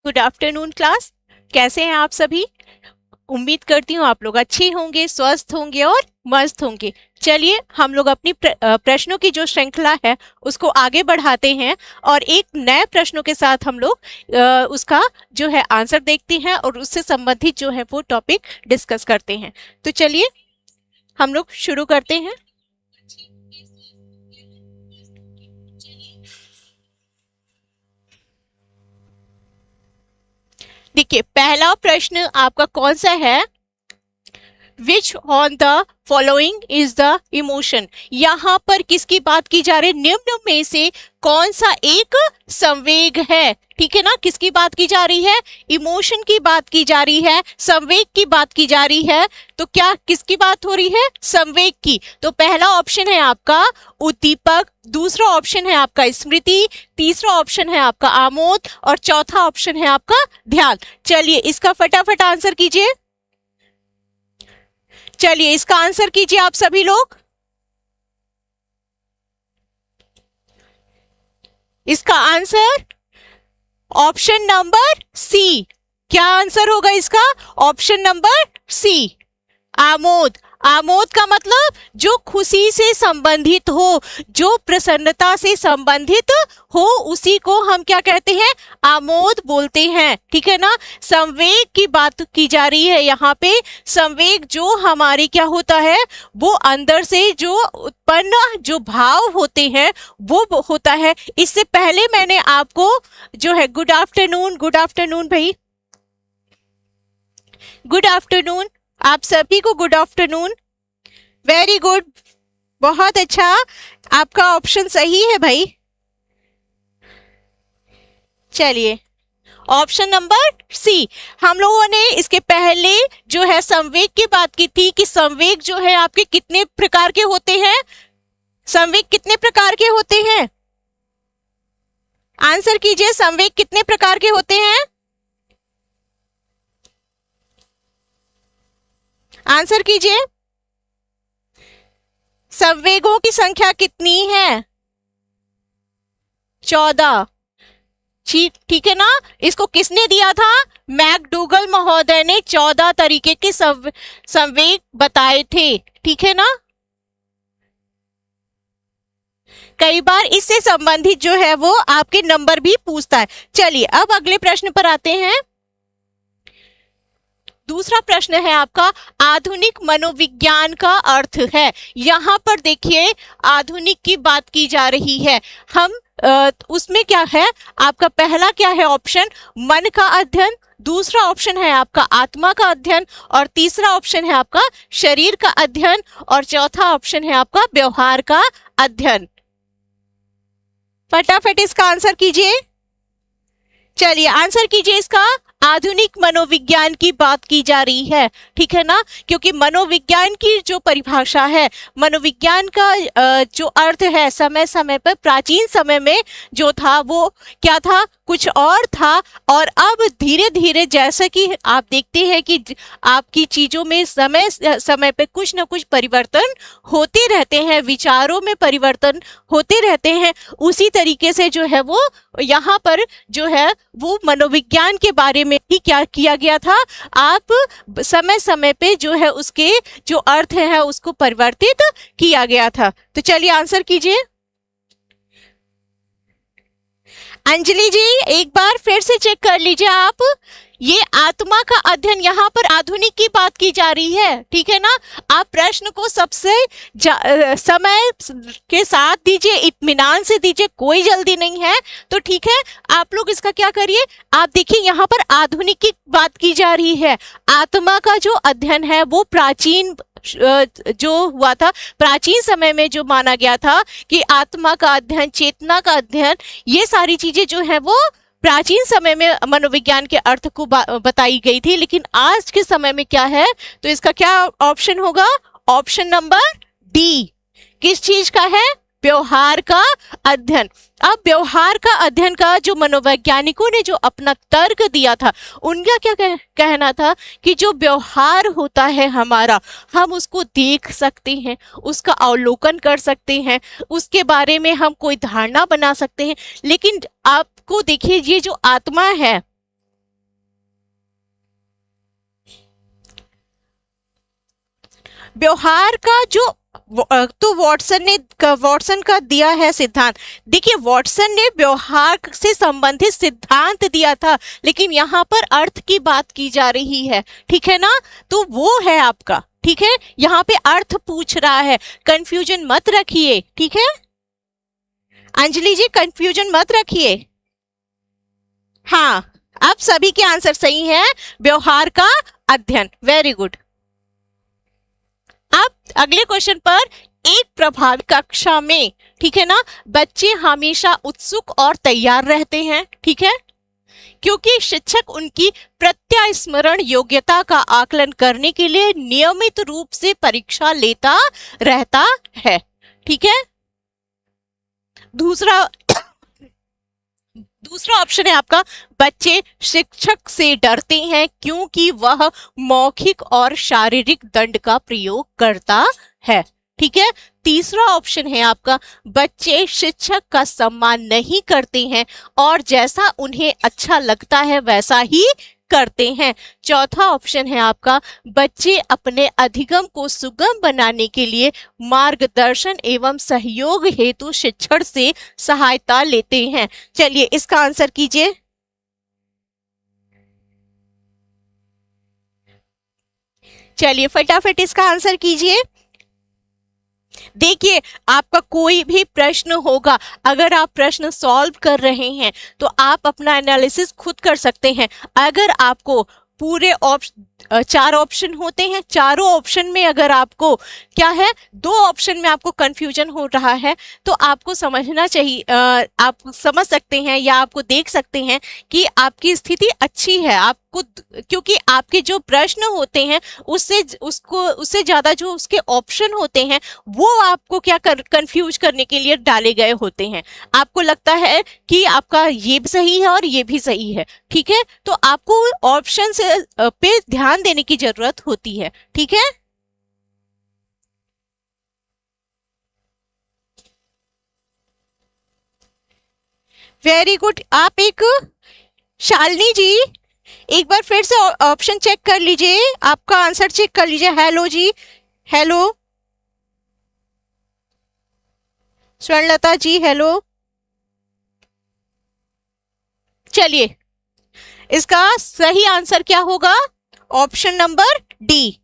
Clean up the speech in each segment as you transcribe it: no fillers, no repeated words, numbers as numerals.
Good afternoon class. कैसे हैं आप सभी? उम्मीद करती हूँ आप लोग अच्छे होंगे, स्वस्थ होंगे और मस्त होंगे। चलिए हम लोग अपनी प्रश्नों की जो श्रृंखला है उसको आगे बढ़ाते हैं और एक नए प्रश्नों के साथ हम लोग उसका जो है आंसर देखते हैं और उससे संबंधित जो है वो टॉपिक डिस्कस करते हैं। तो चलिए हम लोग शुरू करते हैं। देखिए पहला प्रश्न आपका कौन सा है? Which on the following is the emotion. यहाँ पर किसकी बात की जा रही है? निम्न में से कौन सा एक संवेग है? ठीक है ना, किसकी बात की जा रही है? इमोशन की बात की जा रही है, संवेग की बात की जा रही है। तो क्या किसकी बात हो रही है? संवेग की। तो पहला ऑप्शन है आपका उद्दीपक, दूसरा ऑप्शन है आपका स्मृति, तीसरा ऑप्शन है आपका आमोद और चौथा ऑप्शन है आपका ध्यान। चलिए इसका फटाफट आंसर कीजिए। चलिए इसका आंसर कीजिए आप सभी लोग। इसका आंसर ऑप्शन नंबर सी। क्या आंसर होगा इसका? ऑप्शन नंबर सी, आमोद। आमोद का मतलब जो खुशी से संबंधित हो, जो प्रसन्नता से संबंधित हो, उसी को हम क्या कहते हैं? आमोद बोलते हैं। ठीक है ना, संवेग की बात की जा रही है यहाँ पे। संवेग जो हमारी क्या होता है, वो अंदर से जो उत्पन्न जो भाव होते हैं वो होता है। इससे पहले मैंने आपको जो है गुड आफ्टरनून भाई, गुड आफ्टरनून आप सभी को, गुड आफ्टरनून। वेरी गुड, बहुत अच्छा, आपका ऑप्शन सही है भाई। चलिए ऑप्शन नंबर सी। हम लोगों ने इसके पहले जो है संवेग की बात की थी कि संवेग जो है आपके कितने प्रकार के होते हैं? संवेग कितने प्रकार के होते हैं? आंसर कीजिए, संवेग कितने प्रकार के होते हैं? आंसर कीजिए। संवेगों की संख्या कितनी है? 14। ठीक है ना, इसको किसने दिया था? मैकडूगल महोदय ने 14 तरीके के संवेग बताए थे। ठीक है ना, कई बार इससे संबंधित जो है वो आपके नंबर भी पूछता है। चलिए अब अगले प्रश्न पर आते हैं। दूसरा प्रश्न है आपका आधुनिक मनोविज्ञान का अर्थ है। यहाँ पर देखिए आधुनिक की बात की जा रही है। हम उसमें क्या है आपका? पहला क्या है ऑप्शन? मन का अध्ययन, दूसरा ऑप्शन है आपका आत्मा का अध्ययन और तीसरा ऑप्शन है आपका शरीर का अध्ययन और चौथा ऑप्शन है आपका व्यवहार का अध्ययन। फटाफट इसका आंसर कीजिए। चलिए आंसर कीजिए इसका। आधुनिक मनोविज्ञान की बात की जा रही है, ठीक है ना, क्योंकि मनोविज्ञान की जो परिभाषा है, मनोविज्ञान का जो अर्थ है, समय समय पर प्राचीन समय में जो था वो क्या था? कुछ और था। और अब धीरे धीरे जैसा कि आप देखते हैं कि आपकी चीजों में समय समय पे कुछ ना कुछ परिवर्तन होते रहते हैं, विचारों में परिवर्तन होते रहते हैं, उसी तरीके से जो है वो यहाँ पर जो है वो मनोविज्ञान के बारे में ही क्या किया गया था? आप समय समय पे जो है उसके जो अर्थ है उसको परिवर्तित किया गया था। तो चलिए आंसर कीजिए। अंजलि जी एक बार फिर से चेक कर लीजिए आप। ये आत्मा का अध्ययन, यहाँ पर आधुनिक की बात की जा रही है, ठीक है ना। आप प्रश्न को सबसे समय के साथ दीजिए, इत्मीनान से दीजिए, कोई जल्दी नहीं है। तो ठीक है, आप लोग इसका क्या करिए, आप देखिए यहाँ पर आधुनिक की बात की जा रही है। आत्मा का जो अध्ययन है वो प्राचीन जो हुआ था, प्राचीन समय में जो माना गया था कि आत्मा का अध्ययन, चेतना का अध्ययन, ये सारी चीजें जो है वो प्राचीन समय में मनोविज्ञान के अर्थ को बताई गई थी। लेकिन आज के समय में क्या है? तो इसका क्या ऑप्शन होगा? Option number D. किस चीज का है? व्यवहार का अध्ययन। अब व्यवहार का अध्ययन का जो मनोवैज्ञानिकों ने जो अपना तर्क दिया था, उनका क्या कहना था कि जो व्यवहार होता है हमारा, हम उसको देख सकते हैं, उसका अवलोकन कर सकते हैं, उसके बारे में हम कोई धारणा बना सकते हैं। लेकिन आपको देखिए, ये जो आत्मा है, व्यवहार का जो तो वॉटसन का दिया है सिद्धांत। देखिए वॉटसन ने व्यवहार से संबंधित सिद्धांत दिया था, लेकिन यहाँ पर अर्थ की बात की जा रही है, ठीक है ना, तो वो है आपका, ठीक है, यहाँ पे अर्थ पूछ रहा है, कंफ्यूजन मत रखिए, ठीक है अंजलि जी, कंफ्यूजन मत रखिए। हाँ, अब सभी के आंसर सही है, व्यवहार का अध्ययन, वेरी गुड। अब अगले क्वेश्चन पर, एक प्रभावी कक्षा में, ठीक है ना, बच्चे हमेशा उत्सुक और तैयार रहते हैं, ठीक है, क्योंकि शिक्षक उनकी प्रत्यास्मरण योग्यता का आकलन करने के लिए नियमित रूप से परीक्षा लेता रहता है, ठीक है। दूसरा ऑप्शन है आपका, बच्चे शिक्षक से डरते हैं क्योंकि वह मौखिक और शारीरिक दंड का प्रयोग करता है, ठीक है। तीसरा ऑप्शन है आपका, बच्चे शिक्षक का सम्मान नहीं करते हैं और जैसा उन्हें अच्छा लगता है वैसा ही करते हैं। चौथा ऑप्शन है आपका, बच्चे अपने अधिगम को सुगम बनाने के लिए मार्गदर्शन एवं सहयोग हेतु शिक्षक से सहायता लेते हैं। चलिए इसका आंसर कीजिए। चलिए फटाफट इसका आंसर कीजिए। देखिए आपका कोई भी प्रश्न होगा, अगर आप प्रश्न सॉल्व कर रहे हैं तो आप अपना एनालिसिस खुद कर सकते हैं। अगर आपको पूरे चार ऑप्शन होते हैं, चारों ऑप्शन में अगर आपको क्या है, दो ऑप्शन में आपको कंफ्यूजन हो रहा है, तो आपको समझना चाहिए, आप समझ सकते हैं या आपको देख सकते हैं कि आपकी स्थिति अच्छी है, आपको, क्योंकि आपके जो प्रश्न होते हैं उससे ज्यादा जो उसके ऑप्शन होते हैं वो आपको क्या कंफ्यूज करने के लिए डाले गए होते हैं। आपको लगता है कि आपका ये भी सही है और ये भी सही है, ठीक है, तो आपको ऑप्शन से पे ध्यान देने की जरूरत होती है, ठीक है। Very good. आप एक, शालिनी जी एक बार फिर से ऑप्शन चेक कर लीजिए, आपका आंसर चेक कर लीजिए। हेलो जी, हेलो स्वर्णलता जी, हेलो। चलिए इसका सही आंसर क्या होगा, option number D,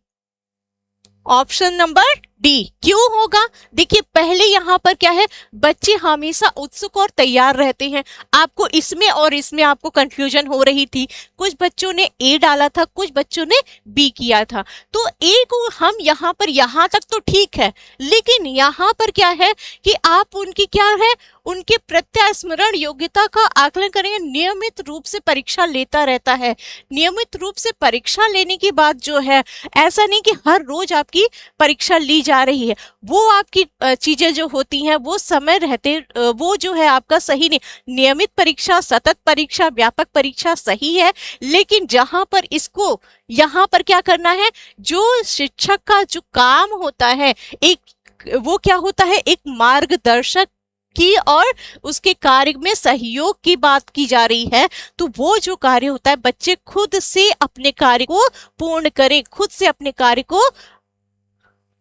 option number D. क्यों होगा, देखिए पहले यहां पर क्या है, बच्चे हमेशा उत्सुक और तैयार रहते हैं। आपको इसमें और इसमें आपको कंफ्यूजन हो रही थी, कुछ बच्चों ने ए डाला था, कुछ बच्चों ने बी किया था, तो ए को हम यहां पर, यहां तक तो ठीक है, लेकिन यहां पर क्या है कि आप उनकी क्या है, उनके प्रत्यास्मरण योग्यता का आकलन करेंगे, नियमित रूप से परीक्षा लेता रहता है। नियमित रूप से परीक्षा लेने की बात जो है, ऐसा नहीं कि हर रोज आपकी परीक्षा ली जा रही है, वो आपकी चीजें जो होती हैं वो समय रहते वो जो है आपका सही नहीं। नियमित परीक्षा, सतत परीक्षा, व्यापक परीक्षा सही है, लेकिन जहां पर इसको यहाँ पर क्या करना है, जो शिक्षक का जो काम होता है, एक वो क्या होता है, एक मार्गदर्शक की और उसके कार्य में सहयोग की बात की जा रही है, तो वो जो कार्य होता है, बच्चे खुद से अपने कार्य को पूर्ण करें, खुद से अपने कार्य को,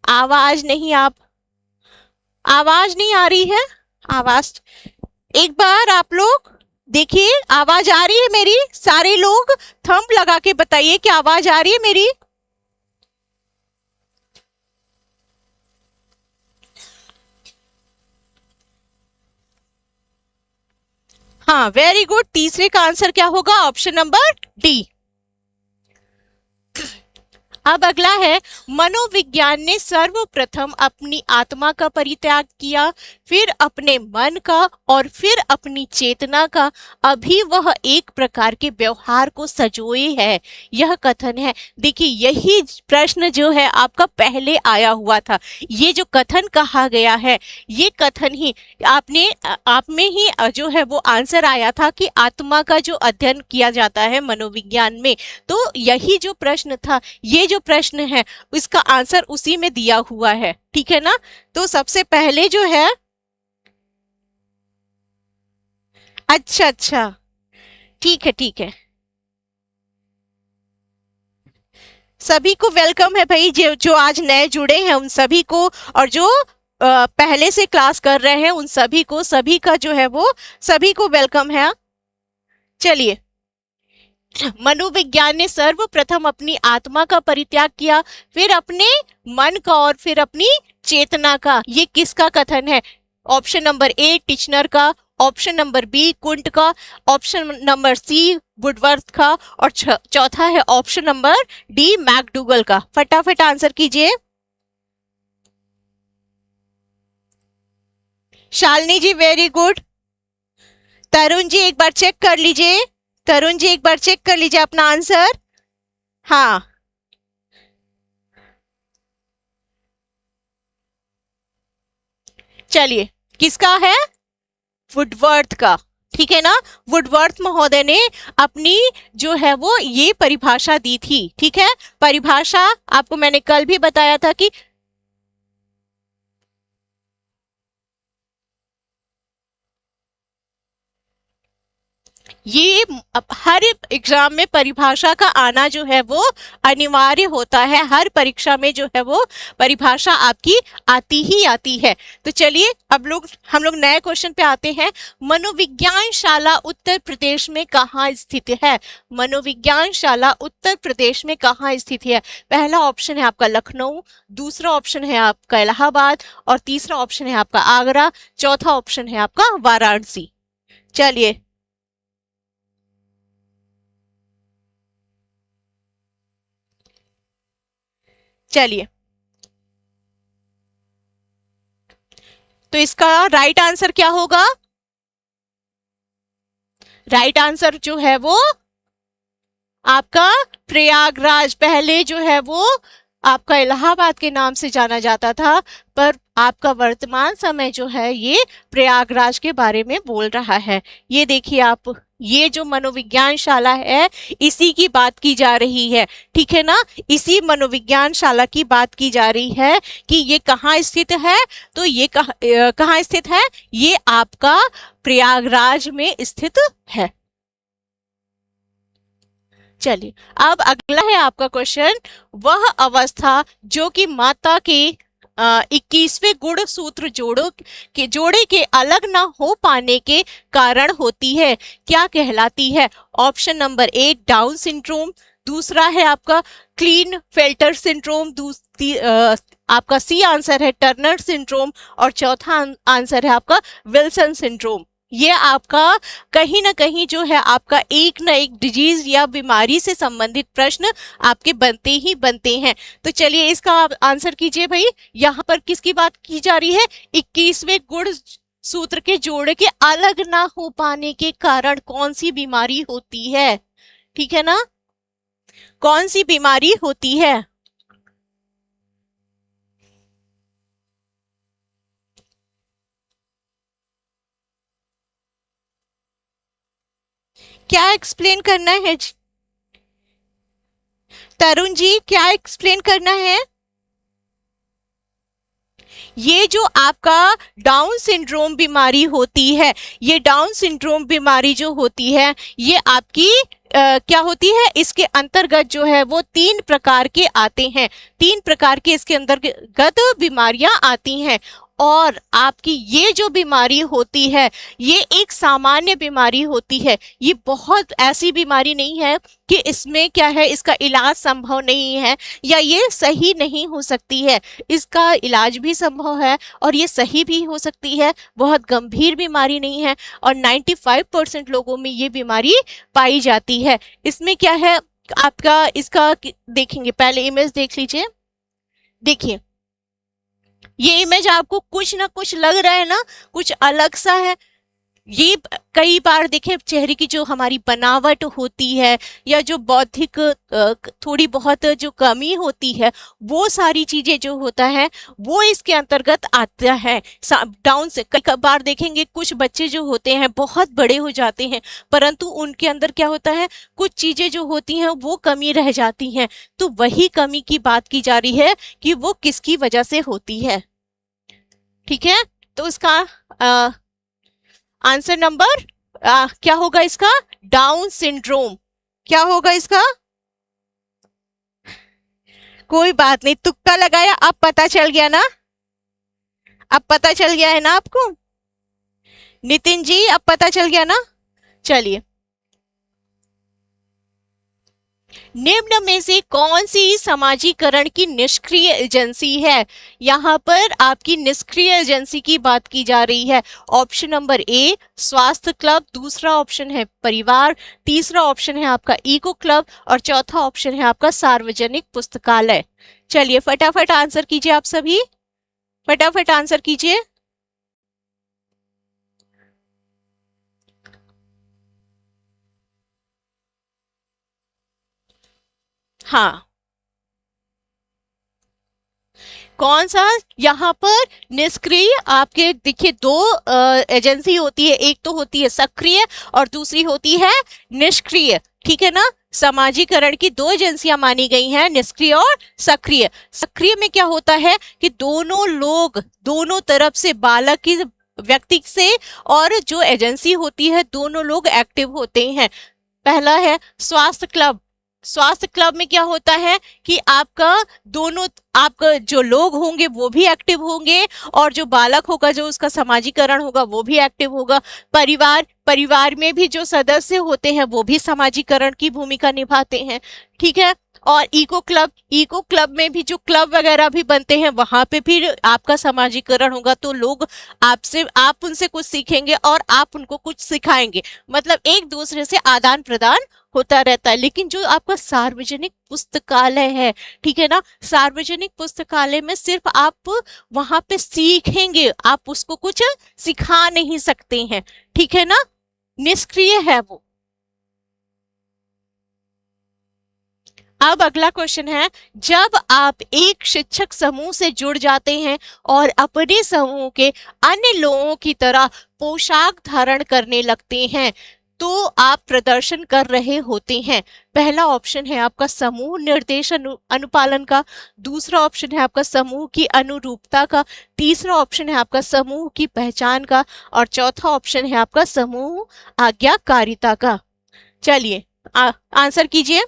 आवाज नहीं, आप आवाज नहीं आ रही है, आवाज एक बार आप लोग देखिए, आवाज आ रही है मेरी, सारे लोग थंब लगा के बताइए कि आवाज आ रही है मेरी। हाँ वेरी गुड, तीसरे का आंसर क्या होगा, ऑप्शन नंबर डी। अब अगला है, मनोविज्ञान ने सर्वप्रथम अपनी आत्मा का परित्याग किया, फिर अपने मन का और फिर अपनी चेतना का, अभी वह एक प्रकार के व्यवहार को सजोए है, यह कथन है। देखिए यही प्रश्न जो है आपका पहले आया हुआ था, ये जो कथन कहा गया है, ये कथन ही आप में ही जो है वो आंसर आया था कि आत्मा का जो अध्ययन किया जाता है मनोविज्ञान में, तो यही जो प्रश्न था, ये जो प्रश्न है इसका आंसर उसी में दिया हुआ है, ठीक है ना। तो सबसे पहले जो है, अच्छा ठीक है, सभी को वेलकम है भाई, जो जो आज नए जुड़े हैं उन सभी को, और जो पहले से क्लास कर रहे हैं उन सभी को, सभी का जो है वो सभी को वेलकम है। चलिए, मनोविज्ञान ने सर्वप्रथम अपनी आत्मा का परित्याग किया, फिर अपने मन का, और फिर अपनी चेतना का। ये किसका कथन है? ऑप्शन नंबर ए टिचनर का, ऑप्शन नंबर बी कुंट का, ऑप्शन नंबर सी वुडवर्थ का, और चौथा है ऑप्शन नंबर डी मैकडूगल का। फटाफट आंसर कीजिए। शालिनी जी वेरी गुड। तरुण जी एक बार चेक कर लीजिए, तरुण जी एक बार चेक कर लीजिए अपना आंसर। हाँ, चलिए, किसका है? वुडवर्थ का, ठीक है ना। वुडवर्थ महोदय ने अपनी जो है वो ये परिभाषा दी थी, ठीक है। परिभाषा आपको मैंने कल भी बताया था कि ये हर एग्जाम में परिभाषा का आना जो है वो अनिवार्य होता है। हर परीक्षा में जो है वो परिभाषा आपकी आती ही आती है। तो चलिए अब हम लोग नए क्वेश्चन पे आते हैं। मनोविज्ञान शाला उत्तर प्रदेश में कहाँ स्थित है? मनोविज्ञान शाला उत्तर प्रदेश में कहाँ स्थित है? पहला ऑप्शन है आपका लखनऊ, दूसरा ऑप्शन है आपका इलाहाबाद, और तीसरा ऑप्शन है आपका आगरा, चौथा ऑप्शन है आपका वाराणसी। चलिए, चलिए, तो इसका राइट आंसर क्या होगा? राइट आंसर जो है वो आपका प्रयागराज। पहले जो है वो आपका इलाहाबाद के नाम से जाना जाता था, पर आपका वर्तमान समय जो है ये प्रयागराज के बारे में बोल रहा है। ये देखिए आप, ये जो मनोविज्ञान शाला है इसी की बात की जा रही है, ठीक है ना। इसी मनोविज्ञान शाला की बात की जा रही है कि ये कहाँ स्थित है। तो ये कहाँ स्थित है? ये आपका प्रयागराज में स्थित है। चलिए, अब अगला है आपका क्वेश्चन। वह अवस्था जो कि माता के 21वें गुण सूत्र जोड़े के अलग ना हो पाने के कारण होती है, क्या कहलाती है? ऑप्शन नंबर ए डाउन सिंड्रोम, दूसरा है आपका क्लीन फेल्टर सिंड्रोम, आपका सी आंसर है टर्नर सिंड्रोम, और चौथा आंसर है आपका विल्सन सिंड्रोम। ये आपका कहीं ना कहीं जो है आपका एक ना एक डिजीज या बीमारी से संबंधित प्रश्न आपके बनते ही बनते हैं। तो चलिए इसका आप आंसर कीजिए भाई। यहाँ पर किसकी बात की जा रही है? 21वें गुण सूत्र के जोड़े के अलग ना हो पाने के कारण कौन सी बीमारी होती है, ठीक है ना। कौन सी बीमारी होती है? क्या एक्सप्लेन करना है तरुण जी, क्या एक्सप्लेन करना है? ये जो आपका डाउन सिंड्रोम बीमारी होती है, ये डाउन सिंड्रोम बीमारी जो होती है ये आपकी क्या होती है? इसके अंतर्गत जो है वो 3 प्रकार के आते हैं, 3 प्रकार के इसके अंतर्गत बीमारियां आती हैं। और आपकी ये जो बीमारी होती है ये एक सामान्य बीमारी होती है। ये बहुत ऐसी बीमारी नहीं है कि इसमें क्या है इसका इलाज संभव नहीं है या ये सही नहीं हो सकती है। इसका इलाज भी संभव है और ये सही भी हो सकती है। बहुत गंभीर बीमारी नहीं है और 95% लोगों में ये बीमारी पाई जाती है। इसमें क्या है आपका, इसका देखेंगे, पहले इमेज देख लीजिए। देखिए ये इमेज आपको कुछ ना कुछ लग रहा है ना, कुछ अलग सा है। ये कई बार देखें, चेहरे की जो हमारी बनावट होती है या जो बौद्धिक थोड़ी बहुत जो कमी होती है वो सारी चीजें जो होता है वो इसके अंतर्गत आता है। डाउन से कई बार देखेंगे कुछ बच्चे जो होते हैं बहुत बड़े हो जाते हैं परंतु उनके अंदर क्या होता है, कुछ चीजें जो होती हैं वो कमी रह जाती हैं। तो वही कमी की बात की जा रही है कि वो किसकी वजह से होती है, ठीक है। तो उसका आंसर नंबर क्या होगा इसका? Down syndrome. क्या होगा इसका? कोई बात नहीं, तुक्का लगाया, अब पता चल गया ना, अब पता चल गया है ना आपको नितिन जी, अब पता चल गया ना। चलिए, निम्न में से कौन सी समाजीकरण की निष्क्रिय एजेंसी है? यहाँ पर आपकी निष्क्रिय एजेंसी की बात की जा रही है। ऑप्शन नंबर ए स्वास्थ्य क्लब, दूसरा ऑप्शन है परिवार, तीसरा ऑप्शन है आपका इको क्लब और चौथा ऑप्शन है आपका सार्वजनिक पुस्तकालय। चलिए फटाफट आंसर कीजिए, आप सभी फटाफट आंसर कीजिए। हाँ, कौन सा? यहाँ पर निष्क्रिय आपके देखिए दो एजेंसी होती है, एक तो होती है सक्रिय और दूसरी होती है निष्क्रिय, ठीक है ना। समाजीकरण की दो एजेंसियां मानी गई हैं, निष्क्रिय और सक्रिय। सक्रिय में क्या होता है कि दोनों लोग, दोनों तरफ से, बालक की व्यक्ति से और जो एजेंसी होती है, दोनों लोग एक्टिव होते हैं। पहला है स्वास्थ्य क्लब। स्वास्थ्य क्लब में क्या होता है कि आपका दोनों, आपका जो लोग होंगे वो भी एक्टिव होंगे और जो बालक होगा, जो उसका समाजीकरण होगा वो भी एक्टिव होगा। परिवार, परिवार में भी जो सदस्य होते हैं वो भी समाजीकरण की भूमिका निभाते हैं, ठीक है। और इको क्लब, इको क्लब में भी जो क्लब वगैरह भी बनते हैं वहां पे भी आपका समाजीकरण होगा, तो लोग आपसे, आप उनसे कुछ सीखेंगे और आप उनको कुछ सिखाएंगे, मतलब एक दूसरे से आदान प्रदान होता रहता है। लेकिन जो आपका सार्वजनिक पुस्तकालय है, ठीक है ना, सार्वजनिक पुस्तकालय में सिर्फ आप वहां पे सीखेंगे, आप उसको कुछ सिखा नहीं सकते हैं, ठीक है ना, निष्क्रिय है वो। अब अगला क्वेश्चन है, जब आप एक शिक्षक समूह से जुड़ जाते हैं और अपने समूह के अन्य लोगों की तरह पोशाक धारण करने लगते हैं तो आप प्रदर्शन कर रहे होते हैं। पहला ऑप्शन है आपका समूह निर्देश अनुपालन का, दूसरा ऑप्शन है आपका समूह की अनुरूपता का, तीसरा ऑप्शन है आपका समूह की पहचान का और चौथा ऑप्शन है आपका समूह आज्ञाकारिता का। चलिए आंसर कीजिए।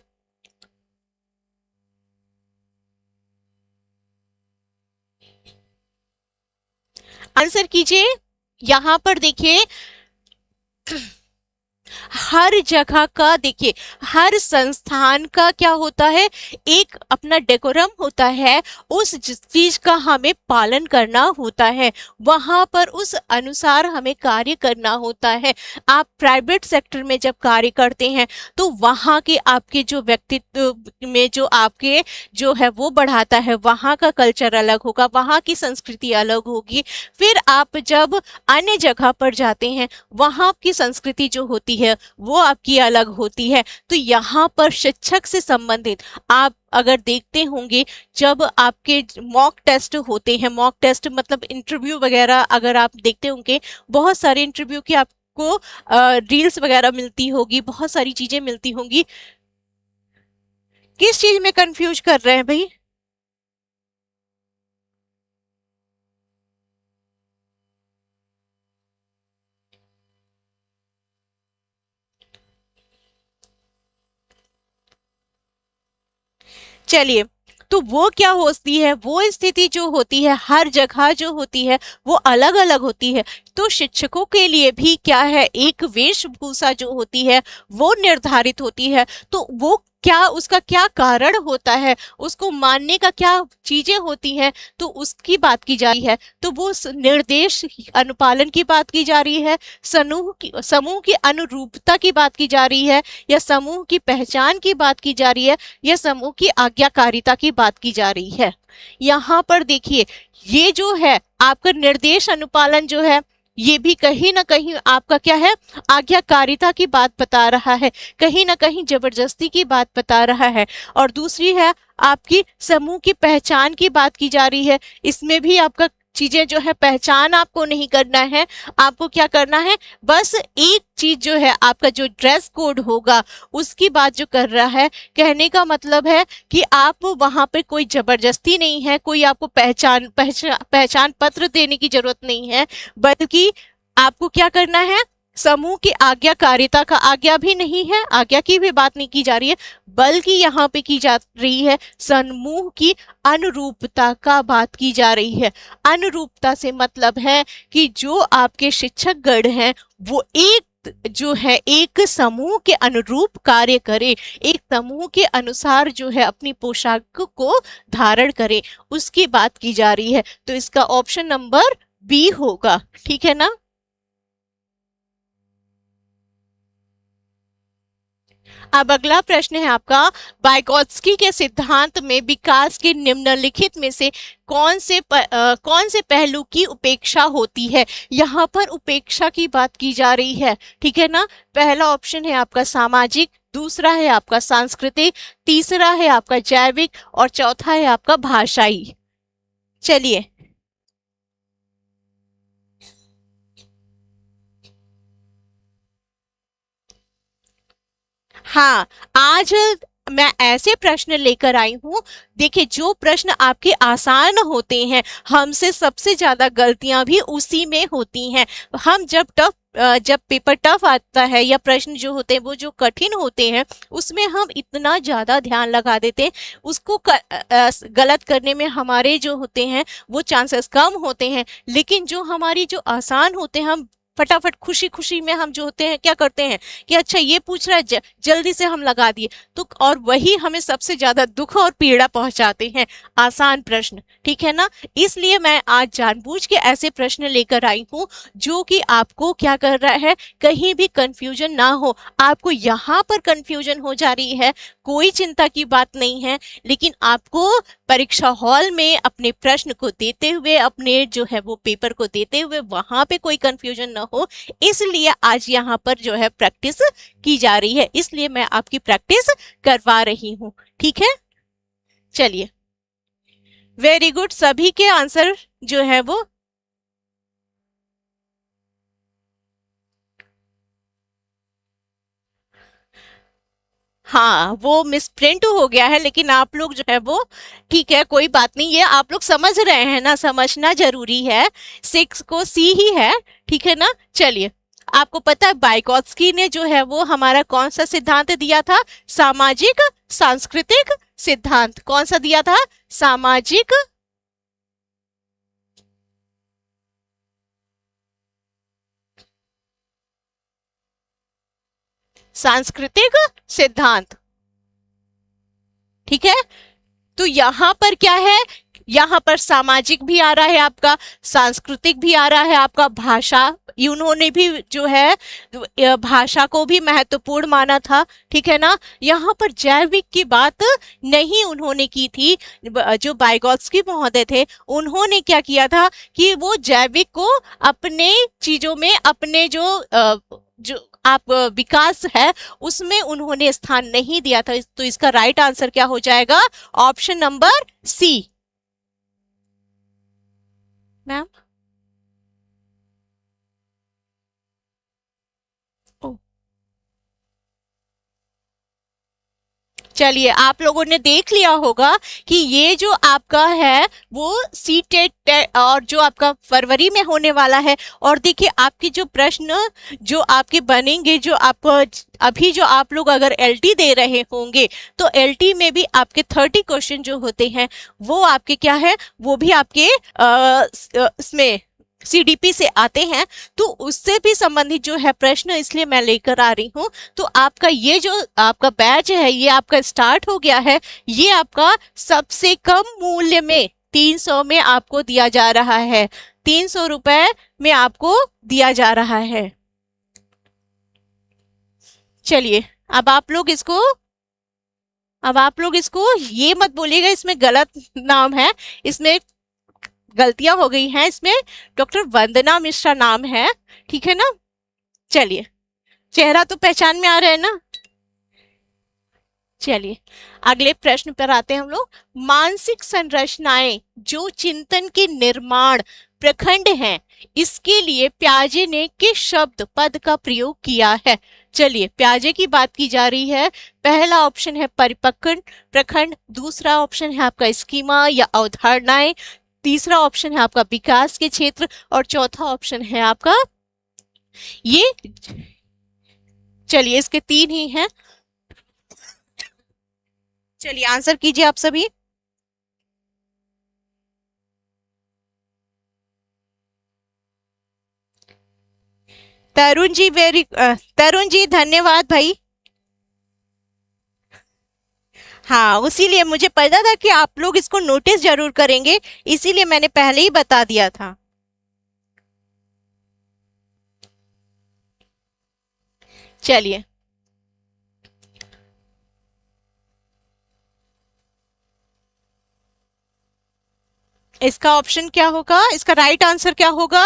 आंसर कीजिए। यहां पर देखिए हर जगह का, देखिए हर संस्थान का क्या होता है, एक अपना डेकोरम होता है, उस चीज का हमें पालन करना होता है, वहां पर उस अनुसार हमें कार्य करना होता है। आप प्राइवेट सेक्टर में जब कार्य करते हैं तो वहां के आपके जो व्यक्तित्व में जो आपके जो है वो बढ़ाता है, वहां का कल्चर अलग होगा, वहां की संस्कृति अलग होगी। फिर आप जब अन्य जगह पर जाते हैं वहां की संस्कृति जो होती है वो आपकी अलग होती है। तो यहाँ पर शिक्षक से संबंधित आप अगर देखते होंगे, जब आपके मॉक टेस्ट होते हैं, मॉक टेस्ट मतलब इंटरव्यू वगैरह, अगर आप देखते होंगे बहुत सारे इंटरव्यू की आपको रील्स वगैरह मिलती होगी, बहुत सारी चीजें मिलती होंगी। किस चीज में कंफ्यूज कर रहे हैं भाई? चलिए, तो वो क्या होती है, वो स्थिति जो होती है हर जगह जो होती है वो अलग अलग होती है। तो शिक्षकों के लिए भी क्या है, एक वेशभूषा जो होती है वो निर्धारित होती है। तो वो क्या, उसका क्या कारण होता है, उसको मानने का क्या चीजें होती हैं, तो उसकी बात की जा रही है। तो वो निर्देश अनुपालन की बात की जा रही है, समूह की अनुरूपता की बात की जा रही है, या समूह की पहचान की बात की जा रही है, या समूह की आज्ञाकारिता की बात की जा रही है। यहाँ पर देखिए ये जो है आपका निर्देश अनुपालन जो है ये भी कहीं ना कहीं आपका क्या है, आज्ञाकारिता की बात बता रहा है, कहीं ना कहीं जबरदस्ती की बात बता रहा है। और दूसरी है आपकी समूह की पहचान की बात की जा रही है, इसमें भी आपका चीजें जो है, पहचान आपको नहीं करना है, आपको क्या करना है, बस एक चीज जो है आपका जो ड्रेस कोड होगा उसकी बात जो कर रहा है। कहने का मतलब है कि आप वहां पे कोई जबरदस्ती नहीं है, कोई आपको पहचान पत्र देने की जरूरत नहीं है, बल्कि आपको क्या करना है, समूह की आज्ञाकारिता का आज्ञा भी नहीं है, आज्ञा की भी बात नहीं की जा रही है, बल्कि यहाँ पे की जा रही है समूह की अनुरूपता का बात की जा रही है। अनुरूपता से मतलब है कि जो आपके शिक्षक गण हैं वो एक जो है एक समूह के अनुरूप कार्य करे, एक समूह के अनुसार जो है अपनी पोशाक को धारण करे, उसकी बात की जा रही है। तो इसका ऑप्शन नंबर बी होगा, ठीक है ना। अब अगला प्रश्न है आपका, वाइगोत्स्की के सिद्धांत में विकास के निम्नलिखित में से कौन से पहलू की उपेक्षा होती है। यहाँ पर उपेक्षा की बात की जा रही है, ठीक है ना। पहला ऑप्शन है आपका सामाजिक, दूसरा है आपका सांस्कृतिक, तीसरा है आपका जैविक और चौथा है आपका भाषाई। चलिए, हाँ, आज मैं ऐसे प्रश्न लेकर आई हूं, देखिए जो प्रश्न आपके आसान होते हैं, हमसे सबसे ज्यादा गलतियां भी उसी में होती हैं। हम जब पेपर टफ आता है या प्रश्न जो होते हैं वो जो कठिन होते हैं उसमें हम इतना ज्यादा ध्यान लगा देते हैं, उसको गलत करने में हमारे जो होते हैं वो चांसेस कम होते हैं। लेकिन जो हमारी जो आसान होते हैं, हम फटाफट खुशी खुशी में हम जो होते हैं क्या करते हैं कि अच्छा ये पूछ रहा है, जल्दी से हम लगा दिए, तो और वही हमें सबसे ज्यादा दुख और पीड़ा पहुंचाते हैं, आसान प्रश्न, ठीक है ना। इसलिए मैं आज जानबूझ के ऐसे प्रश्न लेकर आई हूँ जो कि आपको क्या कर रहा है, कहीं भी कंफ्यूजन ना हो। आपको यहाँ पर कंफ्यूजन हो जा रही है, कोई चिंता की बात नहीं है, लेकिन आपको परीक्षा हॉल में अपने प्रश्न को देते हुए, अपने जो है वो पेपर को देते हुए वहां पे कोई कंफ्यूजन ना हो, इसलिए आज यहाँ पर जो है प्रैक्टिस की जा रही है, इसलिए मैं आपकी प्रैक्टिस करवा रही हूँ, ठीक है। चलिए, वेरी गुड, सभी के आंसर जो है वो हाँ वो मिस प्रिंट हो गया है, लेकिन आप लोग जो है वो ठीक है, कोई बात नहीं, ये आप लोग समझ रहे हैं ना, समझना जरूरी है, 6 को सी ही है, ठीक है ना। चलिए, आपको पता है वाइगोत्स्की ने जो है वो हमारा कौन सा सिद्धांत दिया था, सामाजिक सांस्कृतिक सिद्धांत, कौन सा दिया था, सामाजिक सांस्कृतिक सिद्धांत, ठीक है। तो यहां पर क्या है, यहाँ पर सामाजिक भी आ रहा है आपका, सांस्कृतिक भी आ रहा है आपका, भाषा, उन्होंने भी जो है भाषा को भी महत्वपूर्ण माना था, ठीक है ना। यहाँ पर जैविक की बात नहीं उन्होंने की थी, जो वाइगोत्स्की महोदय थे उन्होंने क्या किया था कि वो जैविक को अपने चीजों में, अपने जो आप विकास है उसमें उन्होंने स्थान नहीं दिया था। तो इसका राइट आंसर क्या हो जाएगा, ऑप्शन नंबर सी। मैम, चलिए, आप लोगों ने देख लिया होगा कि ये जो आपका है वो सी टेट और जो आपका फरवरी में होने वाला है, और देखिए आपके जो प्रश्न जो आपके बनेंगे, जो आप अभी जो आप लोग अगर एलटी दे रहे होंगे तो एलटी में भी आपके 30 क्वेश्चन जो होते हैं वो आपके क्या है, वो भी आपके इसमें सीडीपी से आते हैं, तो उससे भी संबंधित जो है प्रश्न इसलिए मैं लेकर आ रही हूँ। तो आपका ये जो आपका बैच है ये आपका स्टार्ट हो गया है, ये आपका सबसे कम मूल्य में 300 में आपको दिया जा रहा है, 300 रुपए में आपको दिया जा रहा है। चलिए, अब आप लोग इसको ये मत बोलिएगा इसमें गलत नाम है, इसमें गलतियां हो गई हैं, इसमें डॉक्टर वंदना मिश्रा नाम है, ठीक है ना। चलिए, चेहरा तो पहचान में आ रहा है ना। चलिए, अगले प्रश्न पर आते हैं हम लोग। मानसिक संरचनाएं जो चिंतन के निर्माण प्रखंड हैं, इसके लिए प्याजे ने किस शब्द पद का प्रयोग किया है। चलिए, प्याजे की बात की जा रही है। पहला ऑप्शन है परिपक्व प्रखंड, दूसरा ऑप्शन है आपका स्कीमा या अवधारणाएं, तीसरा ऑप्शन है आपका विकास के क्षेत्र और चौथा ऑप्शन है आपका ये चलिए इसके 3 ही हैं। चलिए आंसर कीजिए आप सभी। तरुण जी धन्यवाद भाई। हाँ उसीलिए मुझे पता था कि आप लोग इसको नोटिस जरूर करेंगे, इसीलिए मैंने पहले ही बता दिया था। चलिए इसका ऑप्शन क्या होगा, इसका राइट आंसर क्या होगा?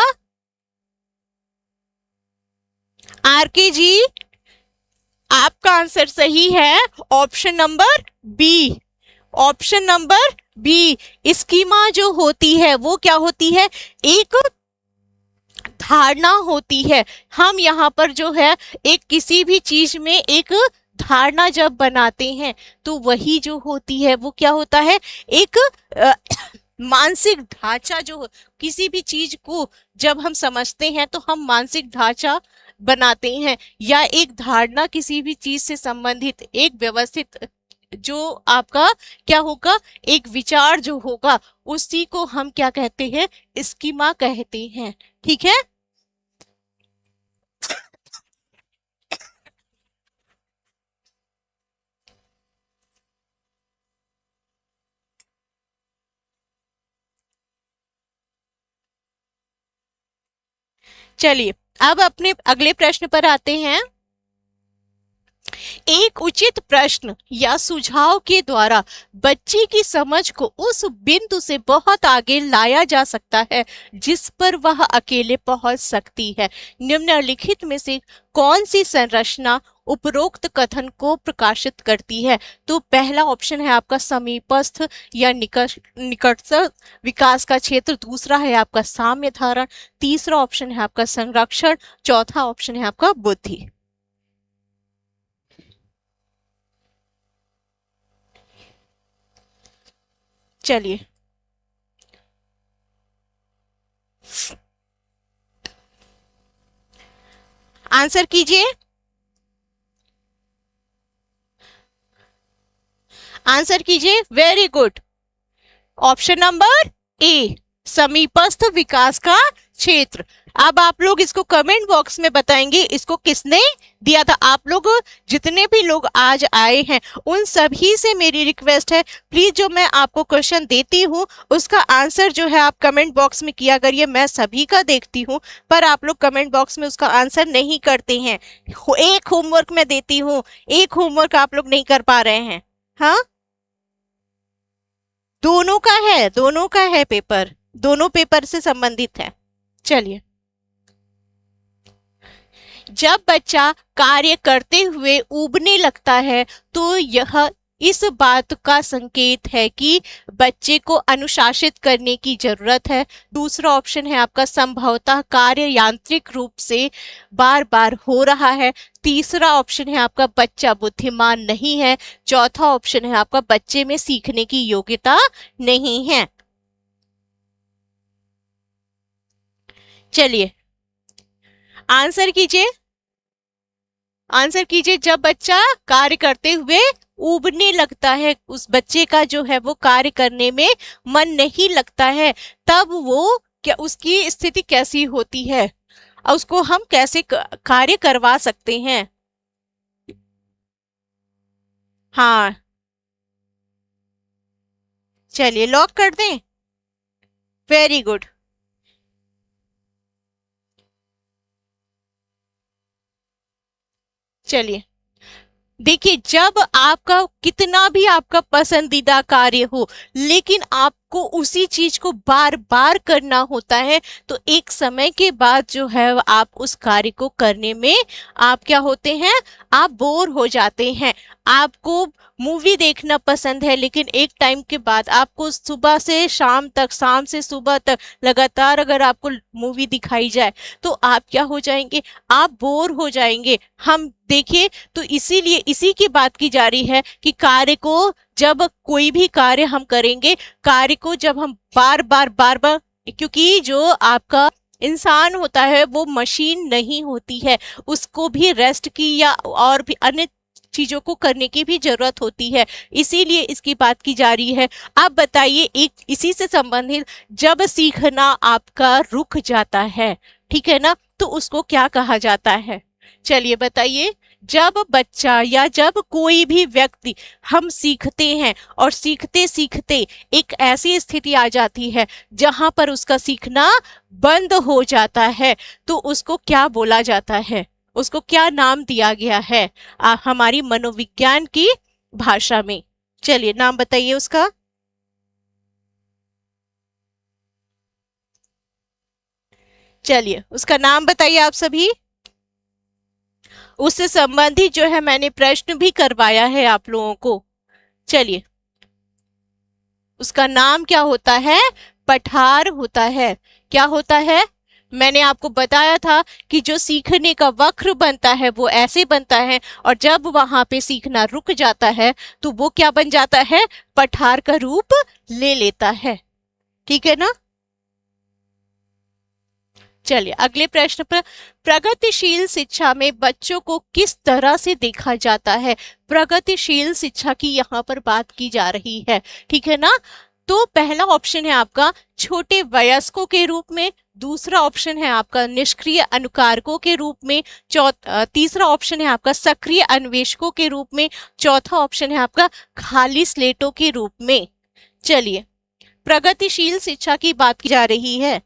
आरके जी आपका आंसर सही है, option number B. Option number B. Schema जो होती है वो क्या होती है, एक धारणा होती है। हम यहाँ पर जो है एक किसी भी चीज में एक धारणा जब बनाते हैं तो वही जो होती है वो क्या होता है, एक मानसिक ढांचा जो किसी भी चीज को जब हम समझते हैं तो हम मानसिक ढांचा बनाते हैं, या एक धारणा किसी भी चीज से संबंधित एक व्यवस्थित जो आपका क्या होगा, एक विचार जो होगा उसी को हम क्या कहते हैं, स्कीमा कहते हैं। ठीक है। चलिए अब अपने अगले प्रश्न पर आते हैं। एक उचित प्रश्न या सुझाव के द्वारा बच्चे की समझ को उस बिंदु से बहुत आगे लाया जा सकता है जिस पर वह अकेले पहुंच सकती है। निम्नलिखित में से कौन सी संरचना उपरोक्त कथन को प्रकाशित करती है? तो पहला ऑप्शन है आपका समीपस्थ या निकटस्थ विकास का क्षेत्र, दूसरा है आपका साम्य धारण, तीसरा ऑप्शन है आपका संरक्षण, चौथा ऑप्शन है आपका बुद्धि। चलिए आंसर कीजिए। आंसर कीजिए, very good. Option number A, समीपस्थ विकास का क्षेत्र। अब आप लोग इसको कमेंट बॉक्स में बताएंगे इसको किसने दिया था। आप लोग जितने भी लोग आज आए हैं उन सभी से मेरी रिक्वेस्ट है, प्लीज जो मैं आपको क्वेश्चन देती हूँ उसका आंसर जो है आप कमेंट बॉक्स में किया करिए। मैं सभी का देखती हूँ पर आप लोग कमेंट बॉक्स में उसका आंसर नहीं करते हैं। एक होमवर्क मैं देती हूँ, एक होमवर्क आप लोग नहीं कर पा रहे हैं। हाँ दोनों का है, दोनों का है पेपर, दोनों पेपर से संबंधित है। चलिए जब बच्चा कार्य करते हुए ऊबने लगता है तो यह इस बात का संकेत है कि बच्चे को अनुशासित करने की जरूरत है। दूसरा ऑप्शन है आपका संभवतः कार्य यांत्रिक रूप से बार बार हो रहा है। तीसरा ऑप्शन है आपका बच्चा बुद्धिमान नहीं है। चौथा ऑप्शन है आपका बच्चे में सीखने की योग्यता नहीं है। चलिए आंसर कीजिए, आंसर कीजिए। जब बच्चा कार्य करते हुए ऊबने लगता है, उस बच्चे का जो है वो कार्य करने में मन नहीं लगता है, तब वो क्या उसकी स्थिति कैसी होती है और उसको हम कैसे कार्य करवा सकते हैं? हाँ चलिए लॉक कर दें। Very good. चलिए देखिए, जब आपका कितना भी आपका पसंदीदा कार्य हो लेकिन आपको उसी चीज को बार बार करना होता है तो एक समय के बाद जो है आप उस कार्य को करने में आप क्या होते हैं, आप बोर हो जाते हैं। आपको मूवी देखना पसंद है लेकिन एक टाइम के बाद आपको सुबह से शाम तक, शाम से सुबह तक लगातार अगर आपको मूवी दिखाई जाए तो आप क्या हो जाएंगे, आप बोर हो जाएंगे। हम देखिए तो इसीलिए इसी की बात की जा रही है कि कार्य को जब कोई भी कार्य हम करेंगे, कार्य को जब हम बार बार, क्योंकि जो आपका इंसान होता है वो मशीन नहीं होती है, उसको भी रेस्ट की या और भी अन्य चीजों को करने की भी जरूरत होती है, इसीलिए इसकी बात की जा रही है। आप बताइए एक इसी से संबंधित, जब सीखना आपका रुक जाता है, ठीक है ना, तो उसको क्या कहा जाता है? चलिए बताइए। जब बच्चा या जब कोई भी व्यक्ति, हम सीखते हैं और सीखते सीखते एक ऐसी स्थिति आ जाती है जहां पर उसका सीखना बंद हो जाता है, तो उसको क्या बोला जाता है, उसको क्या नाम दिया गया है हमारी मनोविज्ञान की भाषा में? चलिए नाम बताइए उसका। चलिए उसका नाम बताइए आप सभी। उससे संबंधित जो है मैंने प्रश्न भी करवाया है आप लोगों को। चलिए उसका नाम क्या होता है? पठार होता है। क्या होता है? मैंने आपको बताया था कि जो सीखने का वक्र बनता है वो ऐसे बनता है, और जब वहां पे सीखना रुक जाता है तो वो क्या बन जाता है? पठार का रूप ले लेता है। ठीक है ना? चलिए अगले प्रश्न पर, प्रगतिशील शिक्षा में बच्चों को किस तरह से देखा जाता है? प्रगतिशील शिक्षा की यहाँ पर बात की जा रही है, ठीक है ना? तो पहला ऑप्शन है आपका छोटे वयस्कों के रूप में, दूसरा ऑप्शन है आपका निष्क्रिय अनुकारकों के रूप में, तीसरा ऑप्शन है आपका सक्रिय अन्वेषकों के रूप में, चौथा ऑप्शन है आपका खाली स्लेटों के रूप में। चलिए प्रगतिशील शिक्षा की बात की जा रही है।